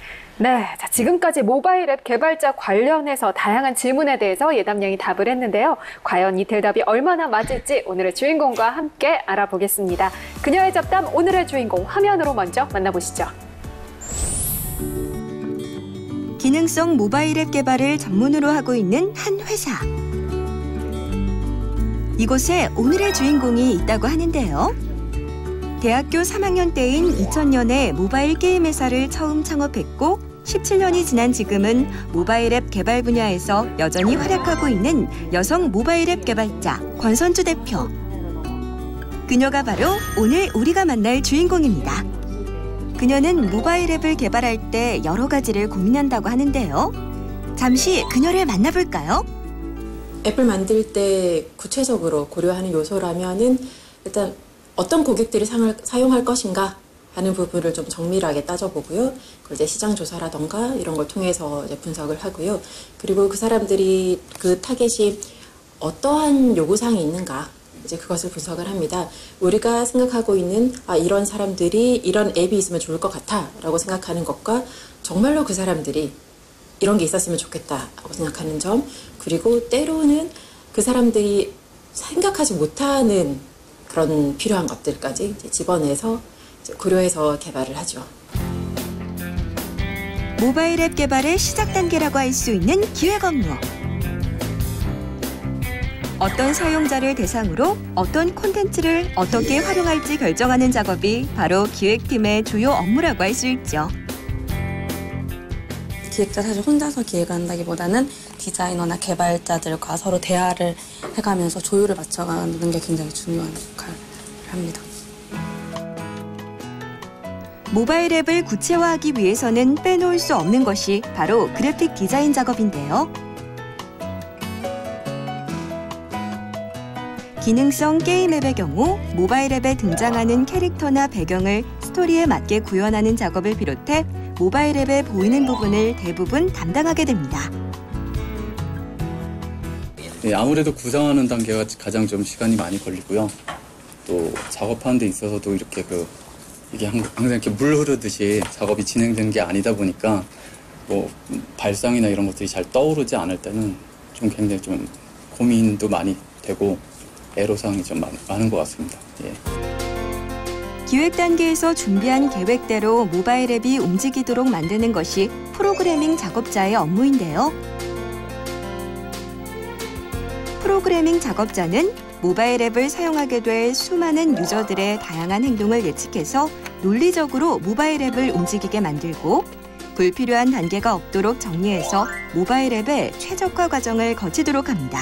네, 자, 지금까지 모바일 앱 개발자 관련해서 다양한 질문에 대해서 예담양이 답을 했는데요. 과연 이 대답이 얼마나 맞을지 오늘의 주인공과 함께 알아보겠습니다. 그녀의 잡담 오늘의 주인공 화면으로 먼저 만나보시죠. 기능성 모바일 앱 개발을 전문으로 하고 있는 한 회사. 이곳에 오늘의 주인공이 있다고 하는데요. 대학교 3학년 때인 2000년에 모바일 게임 회사를 처음 창업했고 17년이 지난 지금은 모바일 앱 개발 분야에서 여전히 활약하고 있는 여성 모바일 앱 개발자 권선주 대표. 그녀가 바로 오늘 우리가 만날 주인공입니다. 그녀는 모바일 앱을 개발할 때 여러 가지를 고민한다고 하는데요. 잠시 그녀를 만나볼까요? 앱을 만들 때 구체적으로 고려하는 요소라면은 일단 어떤 고객들이 사용할 것인가 하는 부분을 좀 정밀하게 따져보고요. 그걸 이제 시장 조사라던가 이런 걸 통해서 이제 분석을 하고요. 그리고 그 사람들이 그 타겟이 어떠한 요구사항이 있는가 이제 그것을 분석을 합니다. 우리가 생각하고 있는 이런 사람들이 이런 앱이 있으면 좋을 것 같아라고 생각하는 것과 정말로 그 사람들이 이런 게 있었으면 좋겠다라고 생각하는 점, 그리고 때로는 그 사람들이 생각하지 못하는 그런 필요한 것들까지 이제 집어내서 이제 고려해서 개발을 하죠. 모바일 앱 개발의 시작 단계라고 할 수 있는 기획 업무. 어떤 사용자를 대상으로 어떤 콘텐츠를 어떻게 활용할지 결정하는 작업이 바로 기획팀의 주요 업무라고 할 수 있죠. 기획자 사실 혼자서 기획한다기보다는 디자이너나 개발자들과 서로 대화를 해가면서 조율을 맞춰가는 게 굉장히 중요한 역할을 합니다. 모바일 앱을 구체화하기 위해서는 빼놓을 수 없는 것이 바로 그래픽 디자인 작업인데요. 기능성 게임 앱의 경우 모바일 앱에 등장하는 캐릭터나 배경을 스토리에 맞게 구현하는 작업을 비롯해 모바일 앱에 보이는 부분을 대부분 담당하게 됩니다. 네, 아무래도 구상하는 단계가 가장 좀 시간이 많이 걸리고요. 또 작업하는 데 있어서도 이렇게 이게 항상 이렇게 물 흐르듯이 작업이 진행되는 게 아니다 보니까 뭐 발상이나 이런 것들이 잘 떠오르지 않을 때는 좀 굉장히 좀 고민도 많이 되고 애로사항이 좀 많은 것 같습니다. 예. 기획 단계에서 준비한 계획대로 모바일 앱이 움직이도록 만드는 것이 프로그래밍 작업자의 업무인데요. 프로그래밍 작업자는 모바일 앱을 사용하게 될 수많은 유저들의 다양한 행동을 예측해서 논리적으로 모바일 앱을 움직이게 만들고 불필요한 단계가 없도록 정리해서 모바일 앱의 최적화 과정을 거치도록 합니다.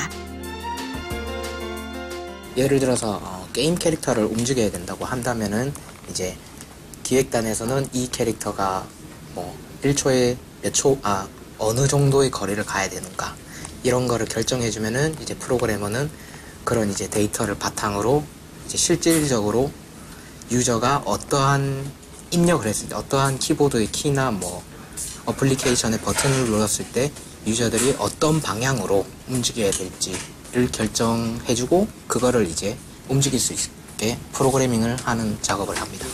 예를 들어서 게임 캐릭터를 움직여야 된다고 한다면은 이제 기획단에서는 이 캐릭터가 뭐 1초에 어느 정도의 거리를 가야 되는가 이런 거를 결정해주면은 이제 프로그래머는 그런 이제 데이터를 바탕으로 이제 실질적으로 유저가 어떠한 입력을 했을 때 어떠한 키보드의 키나 뭐 어플리케이션의 버튼을 눌렀을 때 유저들이 어떤 방향으로 움직여야 될지를 결정해주고 그거를 이제 움직일 수 있게 프로그래밍을 하는 작업을 합니다.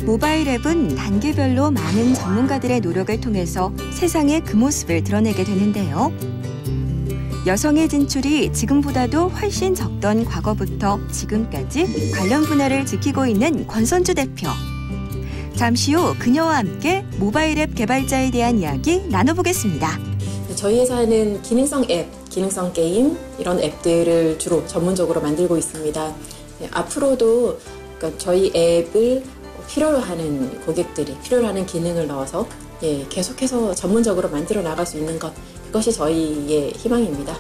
모바일 앱은 단계별로 많은 전문가들의 노력을 통해서 세상의 그 모습을 드러내게 되는데요. 여성의 진출이 지금보다도 훨씬 적던 과거부터 지금까지 관련 분야를 지키고 있는 권선주 대표. 잠시 후 그녀와 함께 모바일 앱 개발자에 대한 이야기 나눠보겠습니다. 저희 회사는 기능성 앱, 기능성 게임 이런 앱들을 주로 전문적으로 만들고 있습니다. 앞으로도 그러니까 저희 앱을 필요로 하는 고객들이 필요로 하는 기능을 넣어서 계속해서 전문적으로 만들어 나갈 수 있는 것, 그것이 저희의 희망입니다.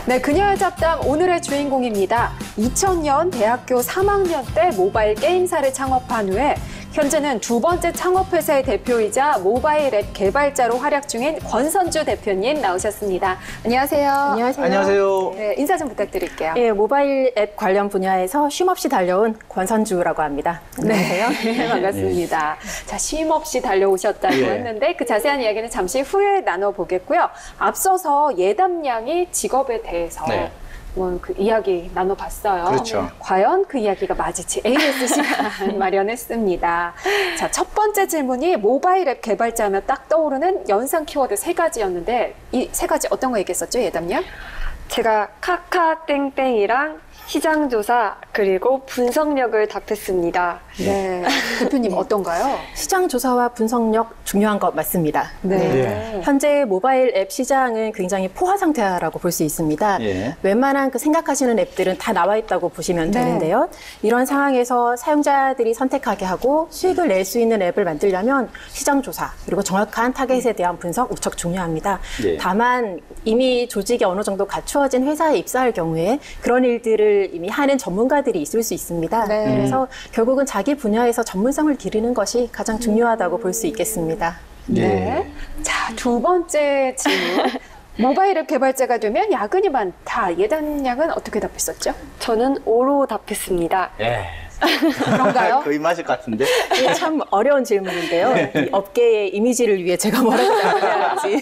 네, 그녀의 잡담 오늘의 주인공입니다. 2000년 대학교 3학년 때 모바일 게임사를 창업한 후에 현재는 두 번째 창업회사의 대표이자 모바일 앱 개발자로 활약 중인 권선주 대표님 나오셨습니다. 안녕하세요. 안녕하세요. 안녕하세요. 네, 인사 좀 부탁드릴게요. 예, 모바일 앱 관련 분야에서 쉼없이 달려온 권선주라고 합니다. 안녕하세요. 네, 반갑습니다. 자, 쉼없이 달려오셨다고 했는데 그 자세한 이야기는 잠시 후에 나눠보겠고요. 앞서서 예담 양이 직업에 대해서 그 이야기 나눠봤어요. 그렇죠. 과연 그 이야기가 맞을지 AS 시간 마련했습니다. 자, 첫 번째 질문이 모바일 앱 개발자하면 딱 떠오르는 연상 키워드 3가지였는데 이 3가지 어떤 거 얘기했었죠, 예담양? 제가 카카땡땡이랑 시장조사 그리고 분석력을 답했습니다. 네. 대표님 어떤가요? 시장 조사와 분석력 중요한 것 맞습니다. 네. 현재 모바일 앱 시장은 굉장히 포화 상태라고 볼 수 있습니다. 웬만한 생각하시는 앱들은 다 나와 있다고 보시면 되는데요. 이런 상황에서 사용자들이 선택하게 하고 수익을 낼 수 있는 앱을 만들려면 시장 조사 그리고 정확한 타겟에 대한 분석 무척 중요합니다. 다만 이미 조직이 어느 정도 갖추어진 회사에 입사할 경우에 그런 일들을 이미 하는 전문가들이 있을 수 있습니다. 그래서 결국은 자기 분야에서 전문성을 기르는 것이 가장 중요하다고 볼 수 있겠습니다. 네. 자, 두 번째 질문. 모바일 앱 개발자가 되면 야근이 많다. 예단 양은 어떻게 답했었죠? 저는 O로 답했습니다. 그런가요? 거의 맞을 것 같은데. 이게 참 어려운 질문인데요. 이 업계의 이미지를 위해 제가 뭐라고 답해야지.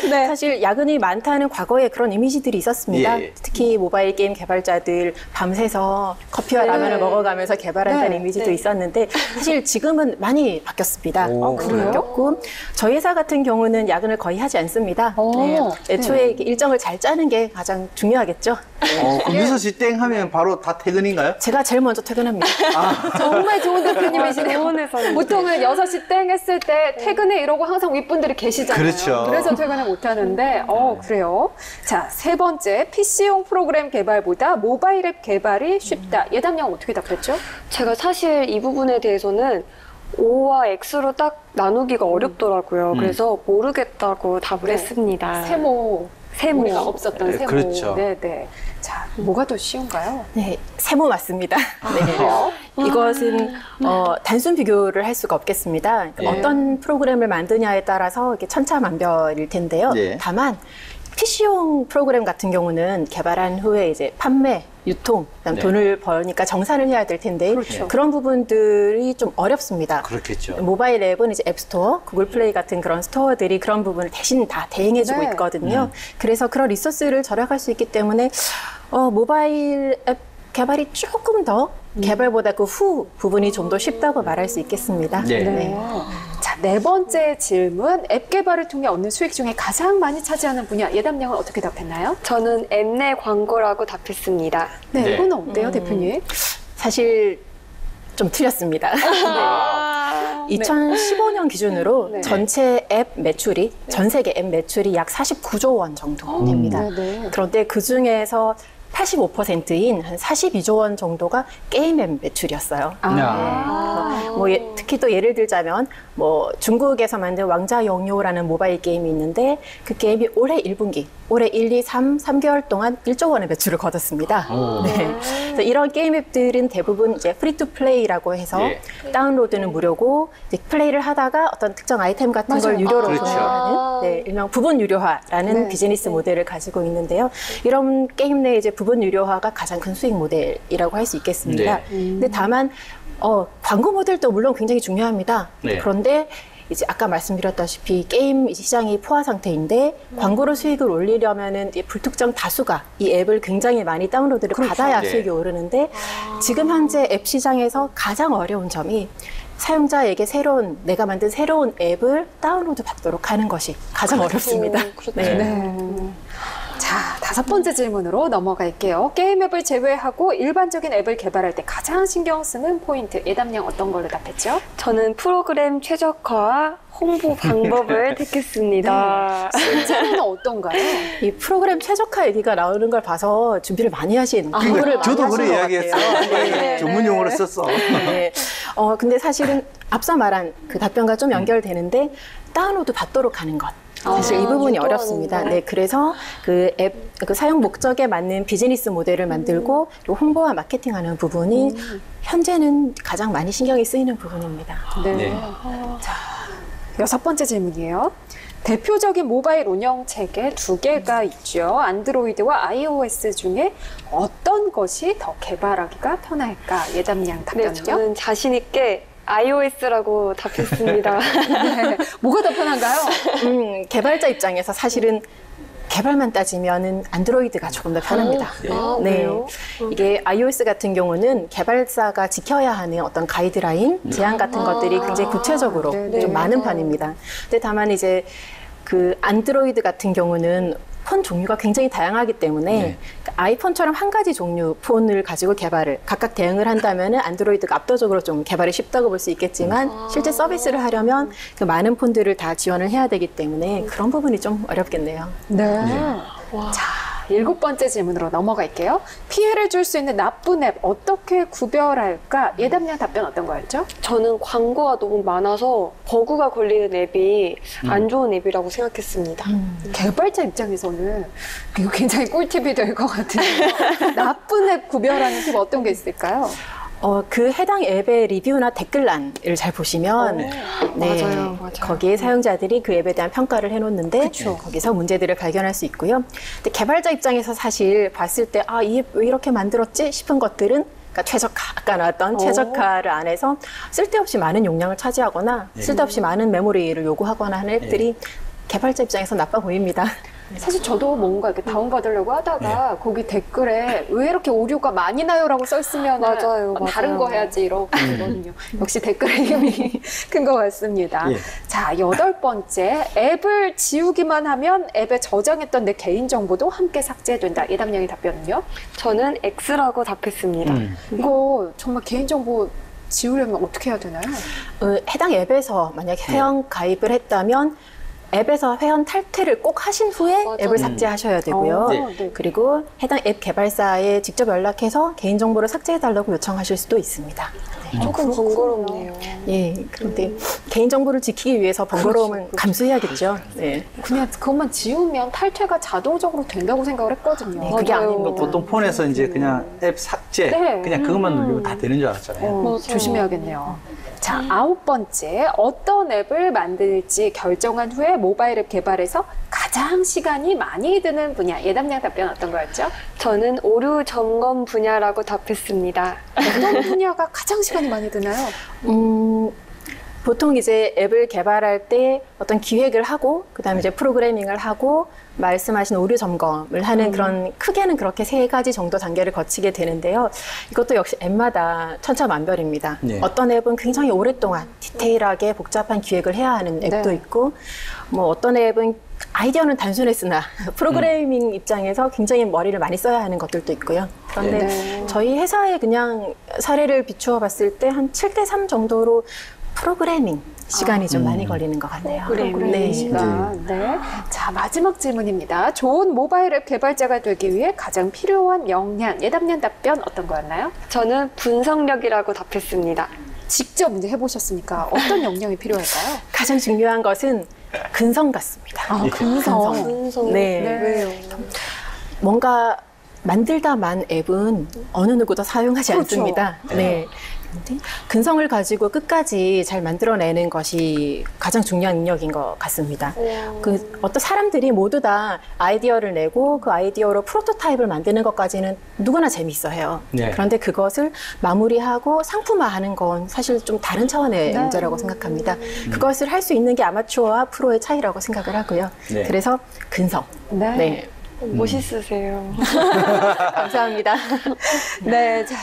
사실 야근이 많다는 과거에 그런 이미지들이 있었습니다. 특히 모바일 게임 개발자들 밤새서 커피와 라면을 먹어가면서 개발한다는 이미지도 있었는데 사실 지금은 많이 바뀌었습니다. 그래요? 바뀌었고 저희 회사 같은 경우는 야근을 거의 하지 않습니다. 애초에 일정을 잘 짜는 게 가장 중요하겠죠. 그럼 6시 땡 하면 바로 다 퇴근인가요? 제가 제일 먼저 퇴근합니다. 정말 좋은 대표님이시네요. 보통은 6시 땡 했을 때 퇴근해 이러고 항상 윗분들이 계시잖아요. 그렇죠. 그래서 퇴근을 못 하는데, 그래요. 자, 세 번째, PC용 프로그램 개발보다 모바일 앱 개발이 쉽다. 예담양 어떻게 답했죠? 제가 사실 이 부분에 대해서는 O와 X로 딱 나누기가 어렵더라고요. 그래서 모르겠다고 답을 했습니다. 세모가 없었던 세모. 그렇죠. 네네. 자, 뭐가 더 쉬운가요? 네, 세모 맞습니다. 네. 이것은 단순 비교를 할 수가 없겠습니다. 예. 어떤 프로그램을 만드냐에 따라서 이렇게 천차만별일 텐데요. 예. 다만 PC용 프로그램 같은 경우는 개발한 후에 이제 판매, 유통, 그다음 네. 돈을 벌니까 정산을 해야 될 텐데 그렇죠. 그런 부분들이 좀 어렵습니다. 그렇겠죠. 모바일 앱은 이제 앱스토어, 구글 플레이 같은 그런 스토어들이 그런 부분을 대신 다 대행해주고 네. 있거든요. 그래서 그런 리소스를 절약할 수 있기 때문에 모바일 앱 개발이 조금 더 개발보다 그 후 부분이 좀 더 쉽다고 말할 수 있겠습니다. 네. 자, 네 번째 질문. 앱 개발을 통해 얻는 수익 중에 가장 많이 차지하는 분야, 예담양은 어떻게 답했나요? 저는 앱 내 광고라고 답했습니다. 네, 네. 이건 어때요, 대표님? 사실 좀 틀렸습니다. 2015년 기준으로 네. 전체 앱 매출이 전 세계 앱 매출이 약 49조 원 정도 됩니다. 네. 그런데 그 중에서 85%인 한 42조 원 정도가 게임 앱 매출이었어요. 뭐 특히 또 예를 들자면 뭐 중국에서 만든 왕자 영요라는 모바일 게임이 있는데 그 게임이 올해 1분기, 올해 1, 2, 3개월 동안 1조 원의 매출을 거뒀습니다. 네. 그래서 이런 게임 앱들은 대부분 이제 프리 투 플레이라고 해서 예. 다운로드는 무료고 이제 플레이를 하다가 어떤 특정 아이템 같은 걸 유료로 그렇죠. 구매하는 네, 일명 부분 유료화라는 네. 비즈니스 모델을 가지고 있는데요. 이런 게임 내 이제 부분 유료화가 가장 큰 수익 모델이라고 할 수 있겠습니다. 근데 다만 광고 모델도 물론 굉장히 중요합니다. 네. 그런데 이제 아까 말씀드렸다시피 게임 시장이 포화 상태인데 광고로 수익을 올리려면은 불특정 다수가 이 앱을 굉장히 많이 다운로드를 받아야 네. 수익이 오르는데 지금 현재 앱 시장에서 가장 어려운 점이 사용자에게 내가 만든 새로운 앱을 다운로드 받도록 하는 것이 가장 어렵습니다. 네. 자, 다섯 번째 질문으로 넘어갈게요. 게임 앱을 제외하고 일반적인 앱을 개발할 때 가장 신경 쓰는 포인트, 예담양 어떤 걸로 답했죠? 저는 프로그램 최적화와 홍보 방법을 택했습니다. 실제로는 어떤가요? 이 프로그램 최적화 얘기가 나오는 걸 봐서 준비를 많이 하신 공부를 많이 저도 하신 그래 것 이야기했어요. 같아요. 네. 전문 용어로 썼어. 네. 근데 사실은 앞서 말한 그 답변과 좀 연결되는데 다운로드 받도록 하는 것. 사실 이 부분이 어렵습니다. 네, 그래서 그 앱, 그 사용 목적에 맞는 비즈니스 모델을 만들고 또 홍보와 마케팅하는 부분이 현재는 가장 많이 신경이 쓰이는 부분입니다. 네. 자, 여섯 번째 질문이에요. 대표적인 모바일 운영 체계 두 개가 있죠. 안드로이드와 iOS 중에 어떤 것이 더 개발하기가 편할까? 예담양 네, 답변은요? 저는 자신 있게 iOS라고 답했습니다. 네. 뭐가 더 편한가요? 개발자 입장에서 사실은 개발만 따지면은 안드로이드가 조금 더 편합니다. 네. 이게 iOS 같은 경우는 개발사가 지켜야 하는 어떤 가이드라인, 제한 같은 것들이 굉장히 구체적으로 좀 많은 편입니다. 근데 다만 이제 그 안드로이드 같은 경우는 폰 종류가 굉장히 다양하기 때문에 아이폰처럼 한 가지 종류 폰을 가지고 각각 대응을 한다면은 안드로이드가 압도적으로 좀 개발이 쉽다고 볼 수 있겠지만 실제 서비스를 하려면 그 많은 폰들을 다 지원을 해야 되기 때문에 그런 부분이 좀 어렵겠네요. 네. 자, 일곱 번째 질문으로 넘어갈게요. 피해를 줄 수 있는 나쁜 앱 어떻게 구별할까? 예담양 답변 어떤 거였죠? 저는 광고가 너무 많아서 버그가 걸리는 앱이 안 좋은 앱이라고 생각했습니다. 개발자 입장에서는 이거 굉장히 꿀팁이 될 것 같아요. 나쁜 앱 구별하는 팁 어떤 게 있을까요? 그 해당 앱의 리뷰나 댓글란을 잘 보시면 맞아요. 거기에 사용자들이 그 앱에 대한 평가를 해놓는데 거기서 문제들을 발견할 수 있고요. 근데 개발자 입장에서 사실 봤을 때 이 앱 왜 이렇게 만들었지 싶은 것들은 그러니까 최적화, 아까 나왔던 최적화를 안 해서 쓸데없이 많은 용량을 차지하거나 쓸데없이 많은 메모리를 요구하거나 하는 앱들이 개발자 입장에서 나빠 보입니다. 사실 저도 뭔가 이렇게 다운받으려고 하다가 거기 댓글에 왜 이렇게 오류가 많이 나요라고 썼으면 맞아요. 다른 거 해야지 이러고 있거든요. 역시 댓글의 힘이 큰 것 같습니다. 자, 여덟 번째. 앱을 지우기만 하면 앱에 저장했던 내 개인정보도 함께 삭제된다. 예담양의 답변은요? 저는 X라고 답했습니다. 이거 정말 개인정보 지우려면 어떻게 해야 되나요? 해당 앱에서 만약에 회원 가입을 했다면 앱에서 회원 탈퇴를 꼭 하신 후에 앱을 삭제하셔야 되고요. 그리고 해당 앱 개발사에 직접 연락해서 개인정보를 삭제해달라고 요청하실 수도 있습니다. 조금 번거롭네요. 그런데 개인정보를 지키기 위해서 번거로움은 그렇죠. 감수해야겠죠. 네. 그냥 그것만 지우면 탈퇴가 자동적으로 된다고 생각을 했거든요. 네, 그게 아닙니다. 보통 폰에서 이제 그냥 앱 삭제, 네. 그냥 그것만 누르면 다 되는 줄 알았잖아요. 조심해야겠네요. 자, 9번째. 어떤 앱을 만들지 결정한 후에 모바일 앱 개발에서 가장 시간이 많이 드는 분야. 예담양 답변 어떤 거였죠? 저는 오류 점검 분야라고 답했습니다. 어떤 분야가 가장 시간이 많이 드나요? 보통 이제 앱을 개발할 때 어떤 기획을 하고, 그 다음에 이제 프로그래밍을 하고, 말씀하신 오류 점검을 하는 그런, 크게는 그렇게 3가지 정도 단계를 거치게 되는데요. 이것도 역시 앱마다 천차만별입니다. 네. 어떤 앱은 굉장히 오랫동안 디테일하게 복잡한 기획을 해야 하는 앱도 네. 있고, 뭐 어떤 앱은 아이디어는 단순했으나 프로그래밍 입장에서 굉장히 머리를 많이 써야 하는 것들도 있고요. 그런데 네. 저희 회사에 그냥 사례를 비추어 봤을 때 한 7대3 정도로 프로그래밍 시간이 좀 많이 걸리는 것 같네요. 프로그래밍 시간. 네. 자, 마지막 질문입니다. 좋은 모바일 앱 개발자가 되기 위해 가장 필요한 역량. 예담양 답변 어떤 거였나요? 저는 분석력이라고 답했습니다. 직접 이제 해보셨으니까 어떤 역량이 필요할까요? 가장 중요한 것은 근성 같습니다. 근성. 네. 왜요? 뭔가 만들다 만 앱은 어느 누구도 사용하지 그렇죠. 않습니다. 네. 근데 근성을 가지고 끝까지 잘 만들어내는 것이 가장 중요한 능력인 것 같습니다. 그 어떤 사람들이 모두 다 아이디어를 내고 그 아이디어로 프로토타입을 만드는 것까지는 누구나 재밌어해요. 네. 그런데 그것을 마무리하고 상품화하는 건 사실 좀 다른 차원의 문제라고 생각합니다. 그것을 할 수 있는 게 아마추어와 프로의 차이라고 생각을 하고요. 네. 그래서 근성. 네. 네. 멋있으세요. 감사합니다. 네, 자,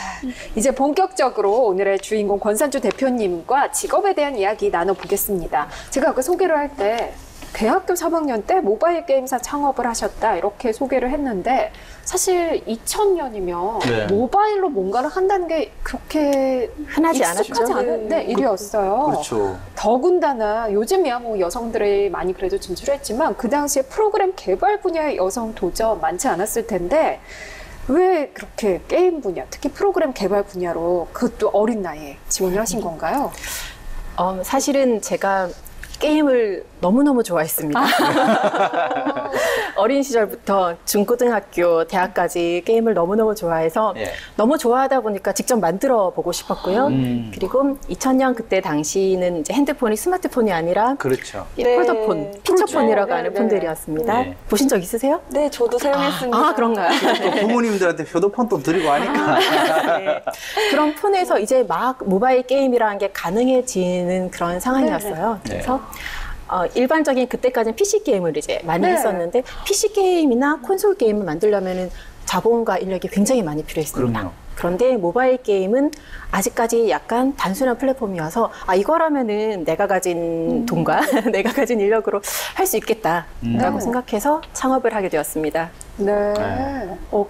이제 본격적으로 오늘의 주인공 권산주 대표님과 직업에 대한 이야기 나눠보겠습니다. 제가 아까 소개를 할 때 대학교 3학년 때 모바일 게임사 창업을 하셨다 이렇게 소개를 했는데 사실 2000년이면 네. 모바일로 뭔가를 한다는 게 그렇게 흔하지 익숙하지 않았죠. 않은 일이었어요. 그렇죠. 더군다나 요즘이야 뭐 여성들이 많이 그래도 진출했지만 그 당시에 프로그램 개발 분야의 여성 도전 많지 않았을 텐데 왜 그렇게 게임 분야, 특히 프로그램 개발 분야로 그것도 어린 나이에 지원을 하신 건가요? 사실은 제가 게임을 너무너무 좋아했습니다. 어린 시절부터 중고등학교, 대학까지 게임을 너무너무 좋아해서 예. 너무 좋아하다 보니까 직접 만들어 보고 싶었고요. 그리고 2000년 그때 당시는 이제 핸드폰이 스마트폰이 아니라 그렇죠. 폴더폰, 피처폰이라고 그렇죠. 하는 네, 폰들이었습니다. 네. 보신 적 있으세요? 네, 저도 사용했습니다. 그런가요? 또 부모님들한테 효도폰 또 드리고 하니까. 네. 그런 폰에서 이제 막 모바일 게임이라는 게 가능해지는 그런 상황이었어요. 네. 그래서 일반적인 그때까지는 PC 게임을 이제 많이 네. 했었는데 PC 게임이나 콘솔 게임을 만들려면은 자본과 인력이 굉장히 많이 필요했습니다. 그럼요. 그런데 모바일 게임은 아직까지 약간 단순한 플랫폼이어서 이거라면은 내가 가진 돈과 내가 가진 인력으로 할 수 있겠다라고 생각해서 창업을 하게 되었습니다. 네.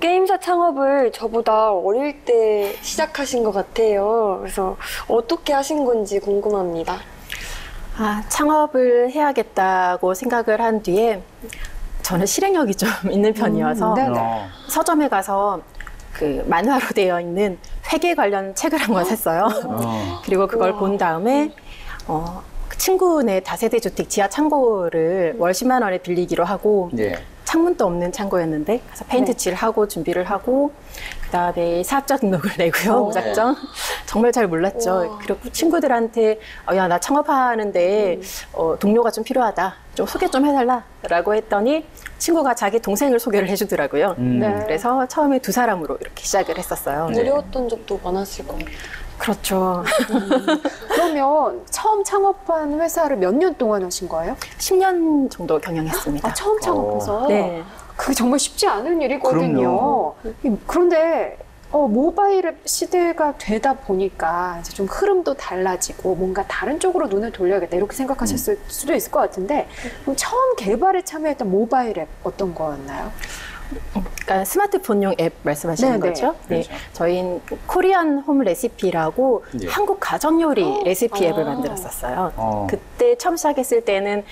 게임사 창업을 저보다 어릴 때 시작하신 것 같아요. 그래서 어떻게 하신 건지 궁금합니다. 창업을 해야겠다고 생각을 한 뒤에 저는 실행력이 좀 있는 편이어서 네네. 서점에 가서 그 만화로 되어 있는 회계 관련 책을 한 권 샀어요. 그리고 그걸 본 다음에 그 친구네 다세대 주택 지하 창고를 월 10만 원에 빌리기로 하고 예. 창문도 없는 창고였는데 가서 페인트 칠하고 준비를 하고 그다음에 사업자 등록을 내고요. 무작정. 정말 잘 몰랐죠. 그리고 친구들한테 야, 나 창업하는데 동료가 좀 필요하다. 좀 소개 좀 해달라라고 했더니 친구가 자기 동생을 소개를 해주더라고요. 네. 그래서 처음에 2사람으로 이렇게 시작을 했었어요. 어려웠던 적도 많았을 거예요. 그렇죠. 그러면 처음 창업한 회사를 몇 년 동안 하신 거예요? 10년 정도 경영했습니다. 처음 창업해서? 네. 그게 정말 쉽지 않은 일이거든요. 그런데 모바일 앱 시대가 되다 보니까 이제 좀 흐름도 달라지고 뭔가 다른 쪽으로 눈을 돌려야겠다 이렇게 생각하셨을 수도 있을 것 같은데 그럼 처음 개발에 참여했던 모바일 앱 어떤 거였나요? 그러니까 스마트폰용 앱 말씀하시는 네네. 거죠? 네. 그렇죠. 저희는 코리안 홈 레시피라고 네. 한국 가정요리 레시피 앱을 만들었었어요. 그때 처음 시작했을 때는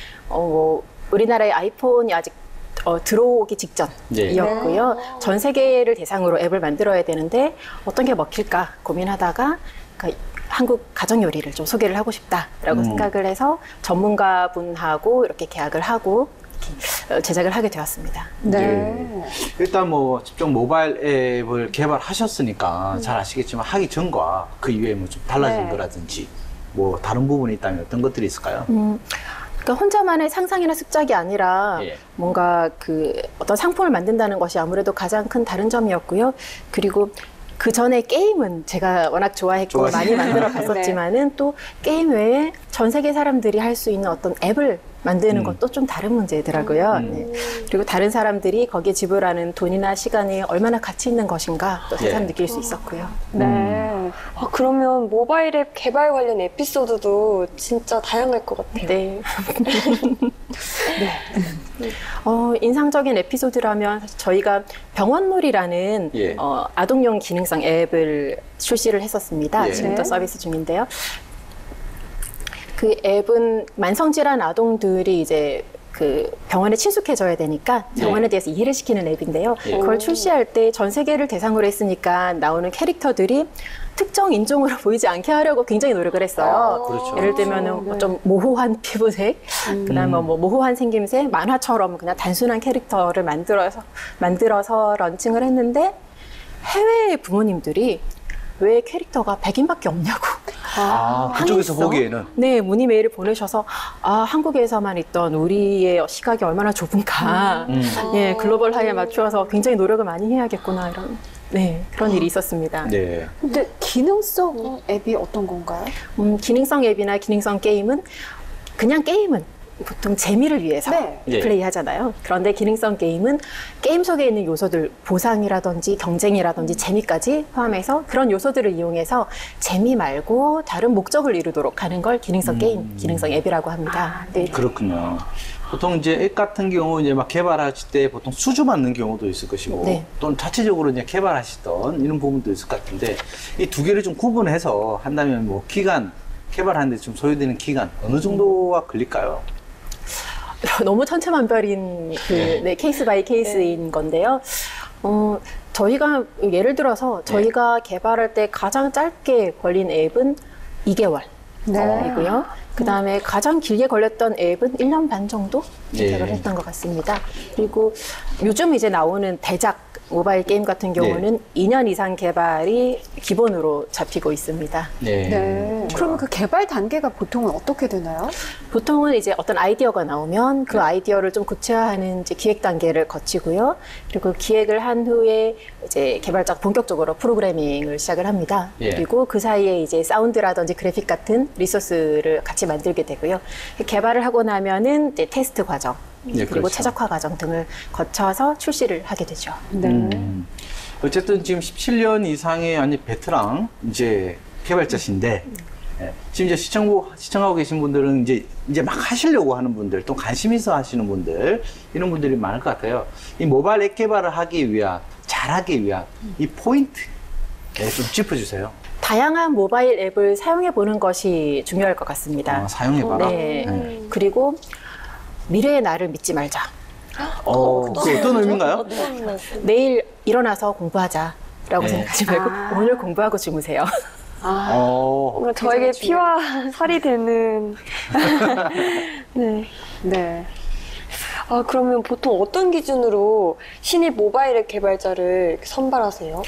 우리나라의 아이폰이 아직 들어오기 직전이었고요. 전 세계를 대상으로 앱을 만들어야 되는데 어떤 게 먹힐까 고민하다가 그러니까 한국 가정 요리를 좀 소개를 하고 싶다라고 생각을 해서 전문가분하고 이렇게 계약을 하고 이렇게 제작을 하게 되었습니다. 네. 일단 뭐 직접 모바일 앱을 개발하셨으니까 잘 아시겠지만 하기 전과 그 이후에 뭐 좀 달라진 네. 거라든지 뭐 다른 부분이 있다면 어떤 것들이 있을까요? 그러니까 혼자만의 상상이나 습작이 아니라 예. 뭔가 그 어떤 상품을 만든다는 것이 아무래도 가장 큰 다른 점이었고요. 그리고 그 전에 게임은 제가 워낙 좋아했고 많이 만들어 봤었지만은 또 게임 외에 전 세계 사람들이 할 수 있는 어떤 앱을 만드는 것도 좀 다른 문제더라고요. 네. 그리고 다른 사람들이 거기에 지불하는 돈이나 시간이 얼마나 가치 있는 것인가 또 새삼 느낄 수 있었고요. 네. 그러면 모바일 앱 개발 관련 에피소드도 진짜 다양할 것 같아요. 네. 인상적인 에피소드라면 저희가 병원놀이라는 예. 아동용 기능성 앱을 출시를 했었습니다. 예. 지금도 서비스 중인데요. 그 앱은 만성질환 아동들이 이제 그 병원에 친숙해져야 되니까 병원에 대해서 이해를 시키는 앱인데요. 예. 그걸 출시할 때 전 세계를 대상으로 했으니까 나오는 캐릭터들이 특정 인종으로 보이지 않게 하려고 굉장히 노력을 했어요. 그렇죠. 예를 들면은 뭐좀 모호한 피부색, 그다음에 뭐 모호한 생김새, 만화처럼 그냥 단순한 캐릭터를 만들어서 런칭을 했는데 해외 부모님들이 왜 캐릭터가 백인밖에 없냐고. 그쪽에서 한국에서? 보기에는. 네, 문의 메일을 보내셔서 한국에서만 있던 우리의 시각이 얼마나 좁은가. 예, 글로벌하게 맞추어서 굉장히 노력을 많이 해야겠구나 이런 그런 일이 있었습니다. 네. 근데 기능성 앱이 어떤 건가요? 기능성 앱이나 기능성 게임은 그냥 게임은 보통 재미를 위해서 네. 플레이하잖아요. 그런데 기능성 게임은 게임 속에 있는 요소들, 보상이라든지 경쟁이라든지 재미까지 포함해서 그런 요소들을 이용해서 재미 말고 다른 목적을 이루도록 하는 걸 기능성 게임, 기능성 앱이라고 합니다. 네. 그렇군요. 보통 이제 앱 같은 경우 이제 막 개발하실 때 보통 수주 받는 경우도 있을 것이고 네. 또는 자체적으로 이제 개발하시던 이런 부분도 있을 것 같은데 이 두 개를 좀 구분해서 한다면 뭐 기간 개발하는데 좀 소요되는 기간 어느 정도가 걸릴까요? 너무 천차만별인 케이스 바이 케이스인 건데요. 저희가 예를 들어서 저희가 개발할 때 가장 짧게 걸린 앱은 2개월이고요. 그 다음에 가장 길게 걸렸던 앱은 1년 반 정도 개발을 했던 것 같습니다. 그리고 요즘 이제 나오는 대작 모바일 게임 같은 경우는 2년 이상 개발이 기본으로 잡히고 있습니다. 네. 그러면 그 개발 단계가 보통은 어떻게 되나요? 보통은 이제 어떤 아이디어가 나오면 그 아이디어를 좀 구체화하는 이제 기획 단계를 거치고요. 그리고 기획을 한 후에 이제 개발자가 본격적으로 프로그래밍을 시작을 합니다. 그리고 그 사이에 이제 사운드라든지 그래픽 같은 리소스를 같이 만들게 되고요. 개발을 하고 나면은 이제 테스트 과정, 그리고 그렇죠. 최적화 과정 등을 거쳐서 출시를 하게 되죠. 어쨌든 지금 17년 이상의 아니 베테랑 이제 개발자신데 지금 이제 시청하고 계신 분들은 이제 막 하시려고 하는 분들 또 관심 있어 하시는 분들 이런 분들이 많을 것 같아요. 이 모바일 앱 개발을 하기 위한 잘하기 위한 이 포인트 좀 짚어주세요. 다양한 모바일 앱을 사용해 보는 것이 중요할 것 같습니다. 사용해봐라. 네. 그리고 미래의 나를 믿지 말자. 그 어떤 의미인가요? 내일 일어나서 공부하자라고 생각하지 말고 오늘 공부하고 주무세요. 뭔가 저에게 피와 살이 되는. 네. 그러면 보통 어떤 기준으로 신입 모바일 앱 개발자를 선발하세요?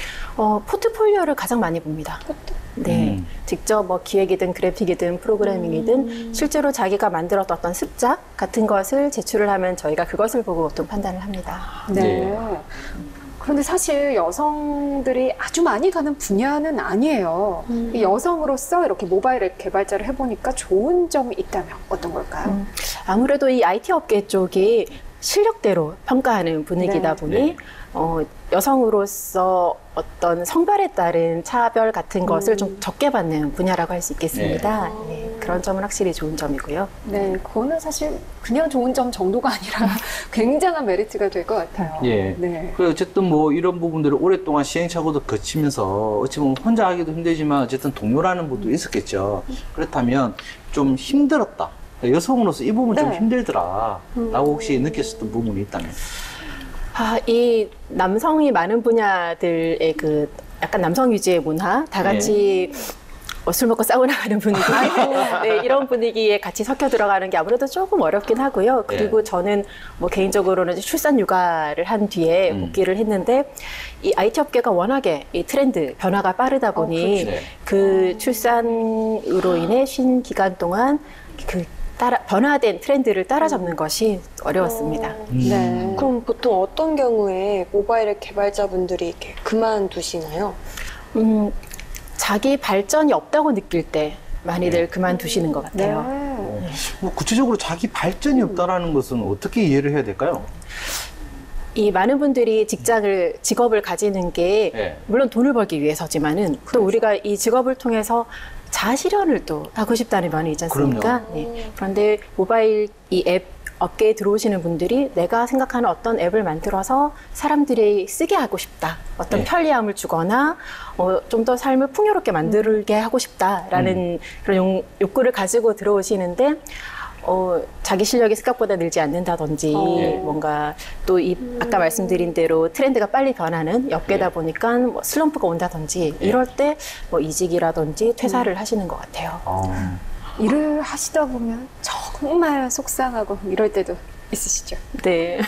포트폴리오를 가장 많이 봅니다. 네, 직접 뭐 기획이든 그래픽이든 프로그래밍이든 실제로 자기가 만들었던 어떤 습작 같은 것을 제출을 하면 저희가 그것을 보고 보통 판단을 합니다. 네. 그런데 사실 여성들이 아주 많이 가는 분야는 아니에요. 여성으로서 이렇게 모바일 앱 개발자를 해보니까 좋은 점이 있다면 어떤 걸까요? 아무래도 이 IT 업계 쪽이 실력대로 평가하는 분위기다 보니 여성으로서 어떤 성별에 따른 차별 같은 것을 좀 적게 받는 분야라고 할 수 있겠습니다. 그런 점은 확실히 좋은 점이고요. 네, 그거는 사실 그냥 좋은 점 정도가 아니라 굉장한 메리트가 될 것 같아요. 네. 그리고 어쨌든 뭐 이런 부분들을 오랫동안 시행착오도 거치면서 어찌 보면 혼자 하기도 힘들지만 어쨌든 동료라는 분도 있었겠죠. 그렇다면 좀 힘들었다. 여성으로서 이 부분 좀 힘들더라. 라고 혹시 느꼈었던 부분이 있다면? 이 남성이 많은 분야들의 그 약간 남성 위주의 문화, 다 같이 술 먹고 사우나 가는 분위기, 네, 이런 분위기에 같이 섞여 들어가는 게 아무래도 조금 어렵긴 하고요. 그리고 저는 뭐 개인적으로는 출산 육아를 한 뒤에 복귀를 했는데 이 IT 업계가 워낙에 이 트렌드 변화가 빠르다 보니 그 출산으로 인해 쉰 기간 동안 그 변화된 트렌드를 따라잡는 것이 어려웠습니다. 네. 그럼 보통 어떤 경우에 모바일 앱 개발자분들이 이렇게 그만두시나요? 자기 발전이 없다고 느낄 때 많이들 그만두시는 것 같아요. 뭐 구체적으로 자기 발전이 없다라는 것은 어떻게 이해를 해야 될까요? 이 많은 분들이 직업을 가지는 게 물론 돈을 벌기 위해서지만은 또 우리가 이 직업을 통해서 자아 실현을 또 하고 싶다는 면이 있지 않습니까? 네. 그런데 모바일 이 앱 업계에 들어오시는 분들이 내가 생각하는 어떤 앱을 만들어서 사람들이 쓰게 하고 싶다. 어떤 편리함을 주거나 좀 더 삶을 풍요롭게 만들게 하고 싶다라는 그런 욕구를 가지고 들어오시는데 자기 실력이 생각보다 늘지 않는다든지 뭔가 또 아까 말씀드린 대로 트렌드가 빨리 변하는 업계다 보니까 뭐 슬럼프가 온다든지 이럴 때 뭐 이직이라든지 퇴사를 하시는 것 같아요. 일을 하시다 보면 정말 속상하고 이럴 때도 있으시죠? 네.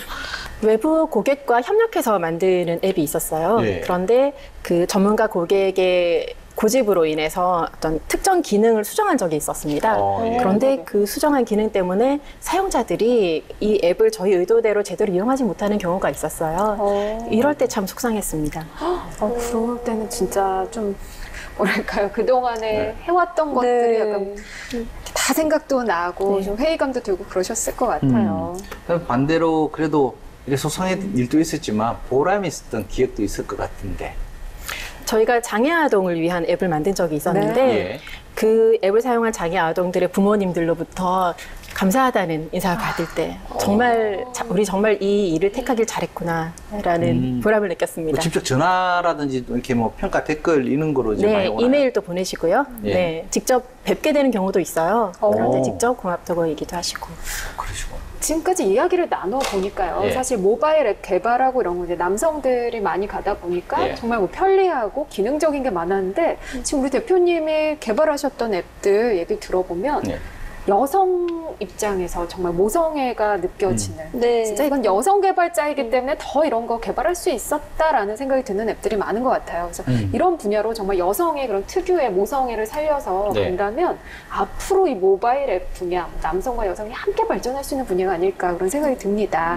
외부 고객과 협력해서 만드는 앱이 있었어요. 그런데 그 전문가 고객의 고집으로 인해서 어떤 특정 기능을 수정한 적이 있었습니다. 그런데 그 수정한 기능 때문에 사용자들이 이 앱을 저희 의도대로 제대로 이용하지 못하는 경우가 있었어요. 이럴 때 참 속상했습니다. 그럴 때는 진짜 좀 뭐랄까요, 그동안에 해왔던 것들이 약간 다 생각도 나고 좀 회의감도 들고 그러셨을 것 같아요. 반대로 그래도 이렇게 속상한 일도 있었지만 보람이 있었던 기억도 있을 것 같은데. 저희가 장애 아동을 위한 앱을 만든 적이 있었는데 그 앱을 사용한 장애 아동들의 부모님들로부터 감사하다는 인사를 받을 때 정말 우리 정말 이 일을 택하길 잘했구나라는 보람을 느꼈습니다. 뭐 직접 전화라든지 이렇게 뭐 평가 댓글 이런 거로 이제 많이 오나요? 이메일도 보내시고요. 네, 직접 뵙게 되는 경우도 있어요. 그런데 직접 고맙다고 얘기도 하시고. 그러시고. 지금까지 이야기를 나눠보니까요. 사실 모바일 앱 개발하고 이런 거 이제 남성들이 많이 가다 보니까 정말 뭐 편리하고 기능적인 게 많았는데 지금 우리 대표님이 개발하셨던 앱들 얘기 들어보면 여성 입장에서 정말 모성애가 느껴지는 진짜 이건 여성 개발자이기 때문에 더 이런 거 개발할 수 있었다라는 생각이 드는 앱들이 많은 것 같아요. 그래서 이런 분야로 정말 여성의 그런 특유의 모성애를 살려서 간다면 앞으로 이 모바일 앱 분야, 남성과 여성이 함께 발전할 수 있는 분야가 아닐까 그런 생각이 듭니다.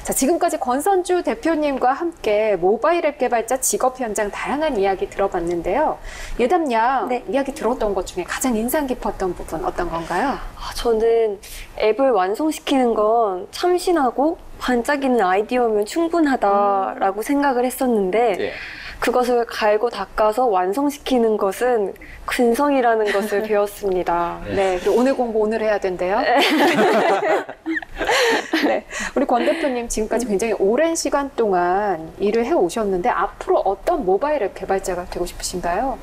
자, 지금까지 권선주 대표님과 함께 모바일 앱 개발자 직업 현장 다양한 이야기 들어봤는데요. 예담양, 이야기 들었던 것 중에 가장 인상 깊었던 부분 어떤 건가요? 저는 앱을 완성시키는 건 참신하고 반짝이는 아이디어면 충분하다라고 생각을 했었는데 그것을 갈고 닦아서 완성시키는 것은 근성이라는 것을 배웠습니다. 네, 오늘 공부 오늘 해야 된대요. 네, 우리 권 대표님 지금까지 굉장히 오랜 시간 동안 일을 해오셨는데 앞으로 어떤 모바일 앱 개발자가 되고 싶으신가요?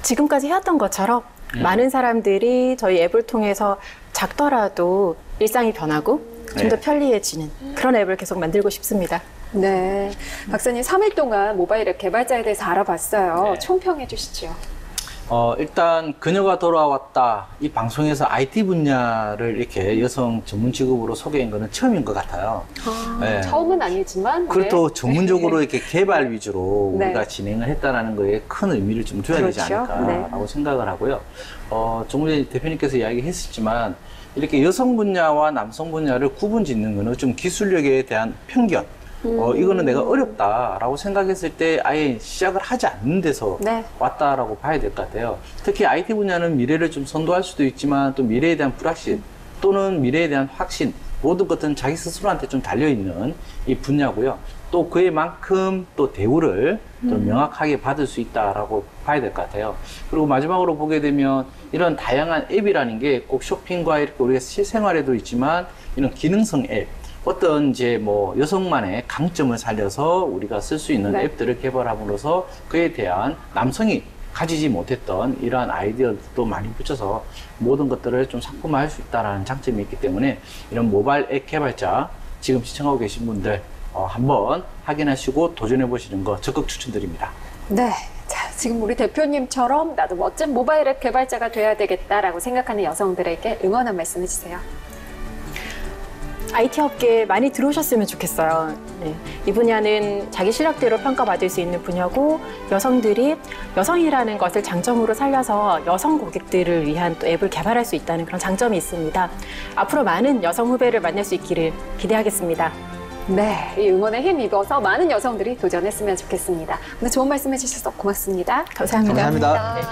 지금까지 해왔던 것처럼 많은 사람들이 저희 앱을 통해서 작더라도 일상이 변하고 좀 더 편리해지는 그런 앱을 계속 만들고 싶습니다. 네, 박사님 3일 동안 모바일 앱 개발자에 대해서 알아봤어요. 총평해 주시죠. 일단 그녀가 돌아왔다 이 방송에서 IT 분야를 이렇게 여성 전문 직업으로 소개한 거는 처음인 것 같아요. 처음은 아니지만 그렇다고 전문적으로 이렇게 개발 위주로 우리가 진행을 했다는 거에 큰 의미를 좀 둬야 되지 않을까라고 생각을 하고요. 조금 전에 대표님께서 이야기했었지만 이렇게 여성 분야와 남성 분야를 구분 짓는 거는 좀 기술력에 대한 편견 이거는 내가 어렵다라고 생각했을 때 아예 시작을 하지 않는 데서 왔다라고 봐야 될 것 같아요. 특히 IT 분야는 미래를 좀 선도할 수도 있지만 또 미래에 대한 불확실 또는 미래에 대한 확신 모든 것들은 자기 스스로한테 좀 달려있는 이 분야고요. 또 그에 만큼 또 대우를 또 명확하게 받을 수 있다라고 봐야 될 것 같아요. 그리고 마지막으로 보게 되면 이런 다양한 앱이라는 게 꼭 쇼핑과 이렇게 우리가 실생활에도 있지만 이런 기능성 앱 어떤 이제 뭐 여성만의 강점을 살려서 우리가 쓸 수 있는 앱들을 개발함으로써 그에 대한 남성이 가지지 못했던 이러한 아이디어도 많이 붙여서 모든 것들을 좀 상품화할 수 있다는 장점이 있기 때문에 이런 모바일 앱 개발자 지금 시청하고 계신 분들 한번 확인하시고 도전해 보시는 거 적극 추천드립니다. 네. 자, 지금 우리 대표님처럼 나도 멋진 모바일 앱 개발자가 돼야 되겠다라고 생각하는 여성들에게 응원 한 말씀 해주세요. IT 업계에 많이 들어오셨으면 좋겠어요. 네. 이 분야는 자기 실력대로 평가받을 수 있는 분야고 여성들이 여성이라는 것을 장점으로 살려서 여성 고객들을 위한 또 앱을 개발할 수 있다는 그런 장점이 있습니다. 앞으로 많은 여성 후배를 만날 수 있기를 기대하겠습니다. 네, 이 응원에 힘입어서 많은 여성들이 도전했으면 좋겠습니다. 오늘 좋은 말씀 해주셔서 고맙습니다. 감사합니다. 감사합니다.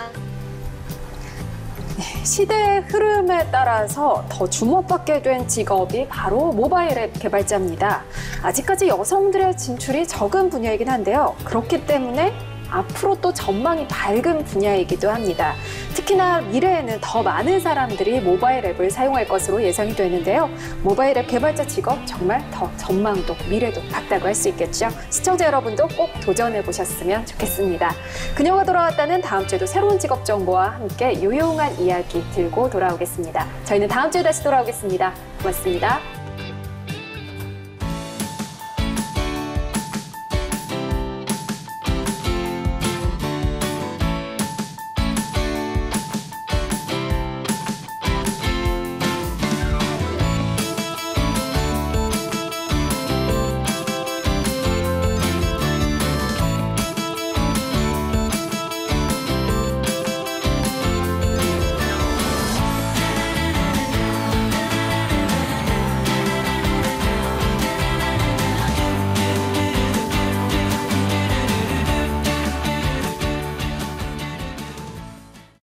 시대의 흐름에 따라서 더 주목받게 된 직업이 바로 모바일 앱 개발자입니다. 아직까지 여성들의 진출이 적은 분야이긴 한데요. 그렇기 때문에 앞으로 또 전망이 밝은 분야이기도 합니다. 특히나 미래에는 더 많은 사람들이 모바일 앱을 사용할 것으로 예상이 되는데요. 모바일 앱 개발자 직업 정말 더 전망도 미래도 밝다고 할 수 있겠죠. 시청자 여러분도 꼭 도전해 보셨으면 좋겠습니다. 그녀가 돌아왔다는 다음 주에도 새로운 직업 정보와 함께 유용한 이야기 들고 돌아오겠습니다. 저희는 다음 주에 다시 돌아오겠습니다. 고맙습니다.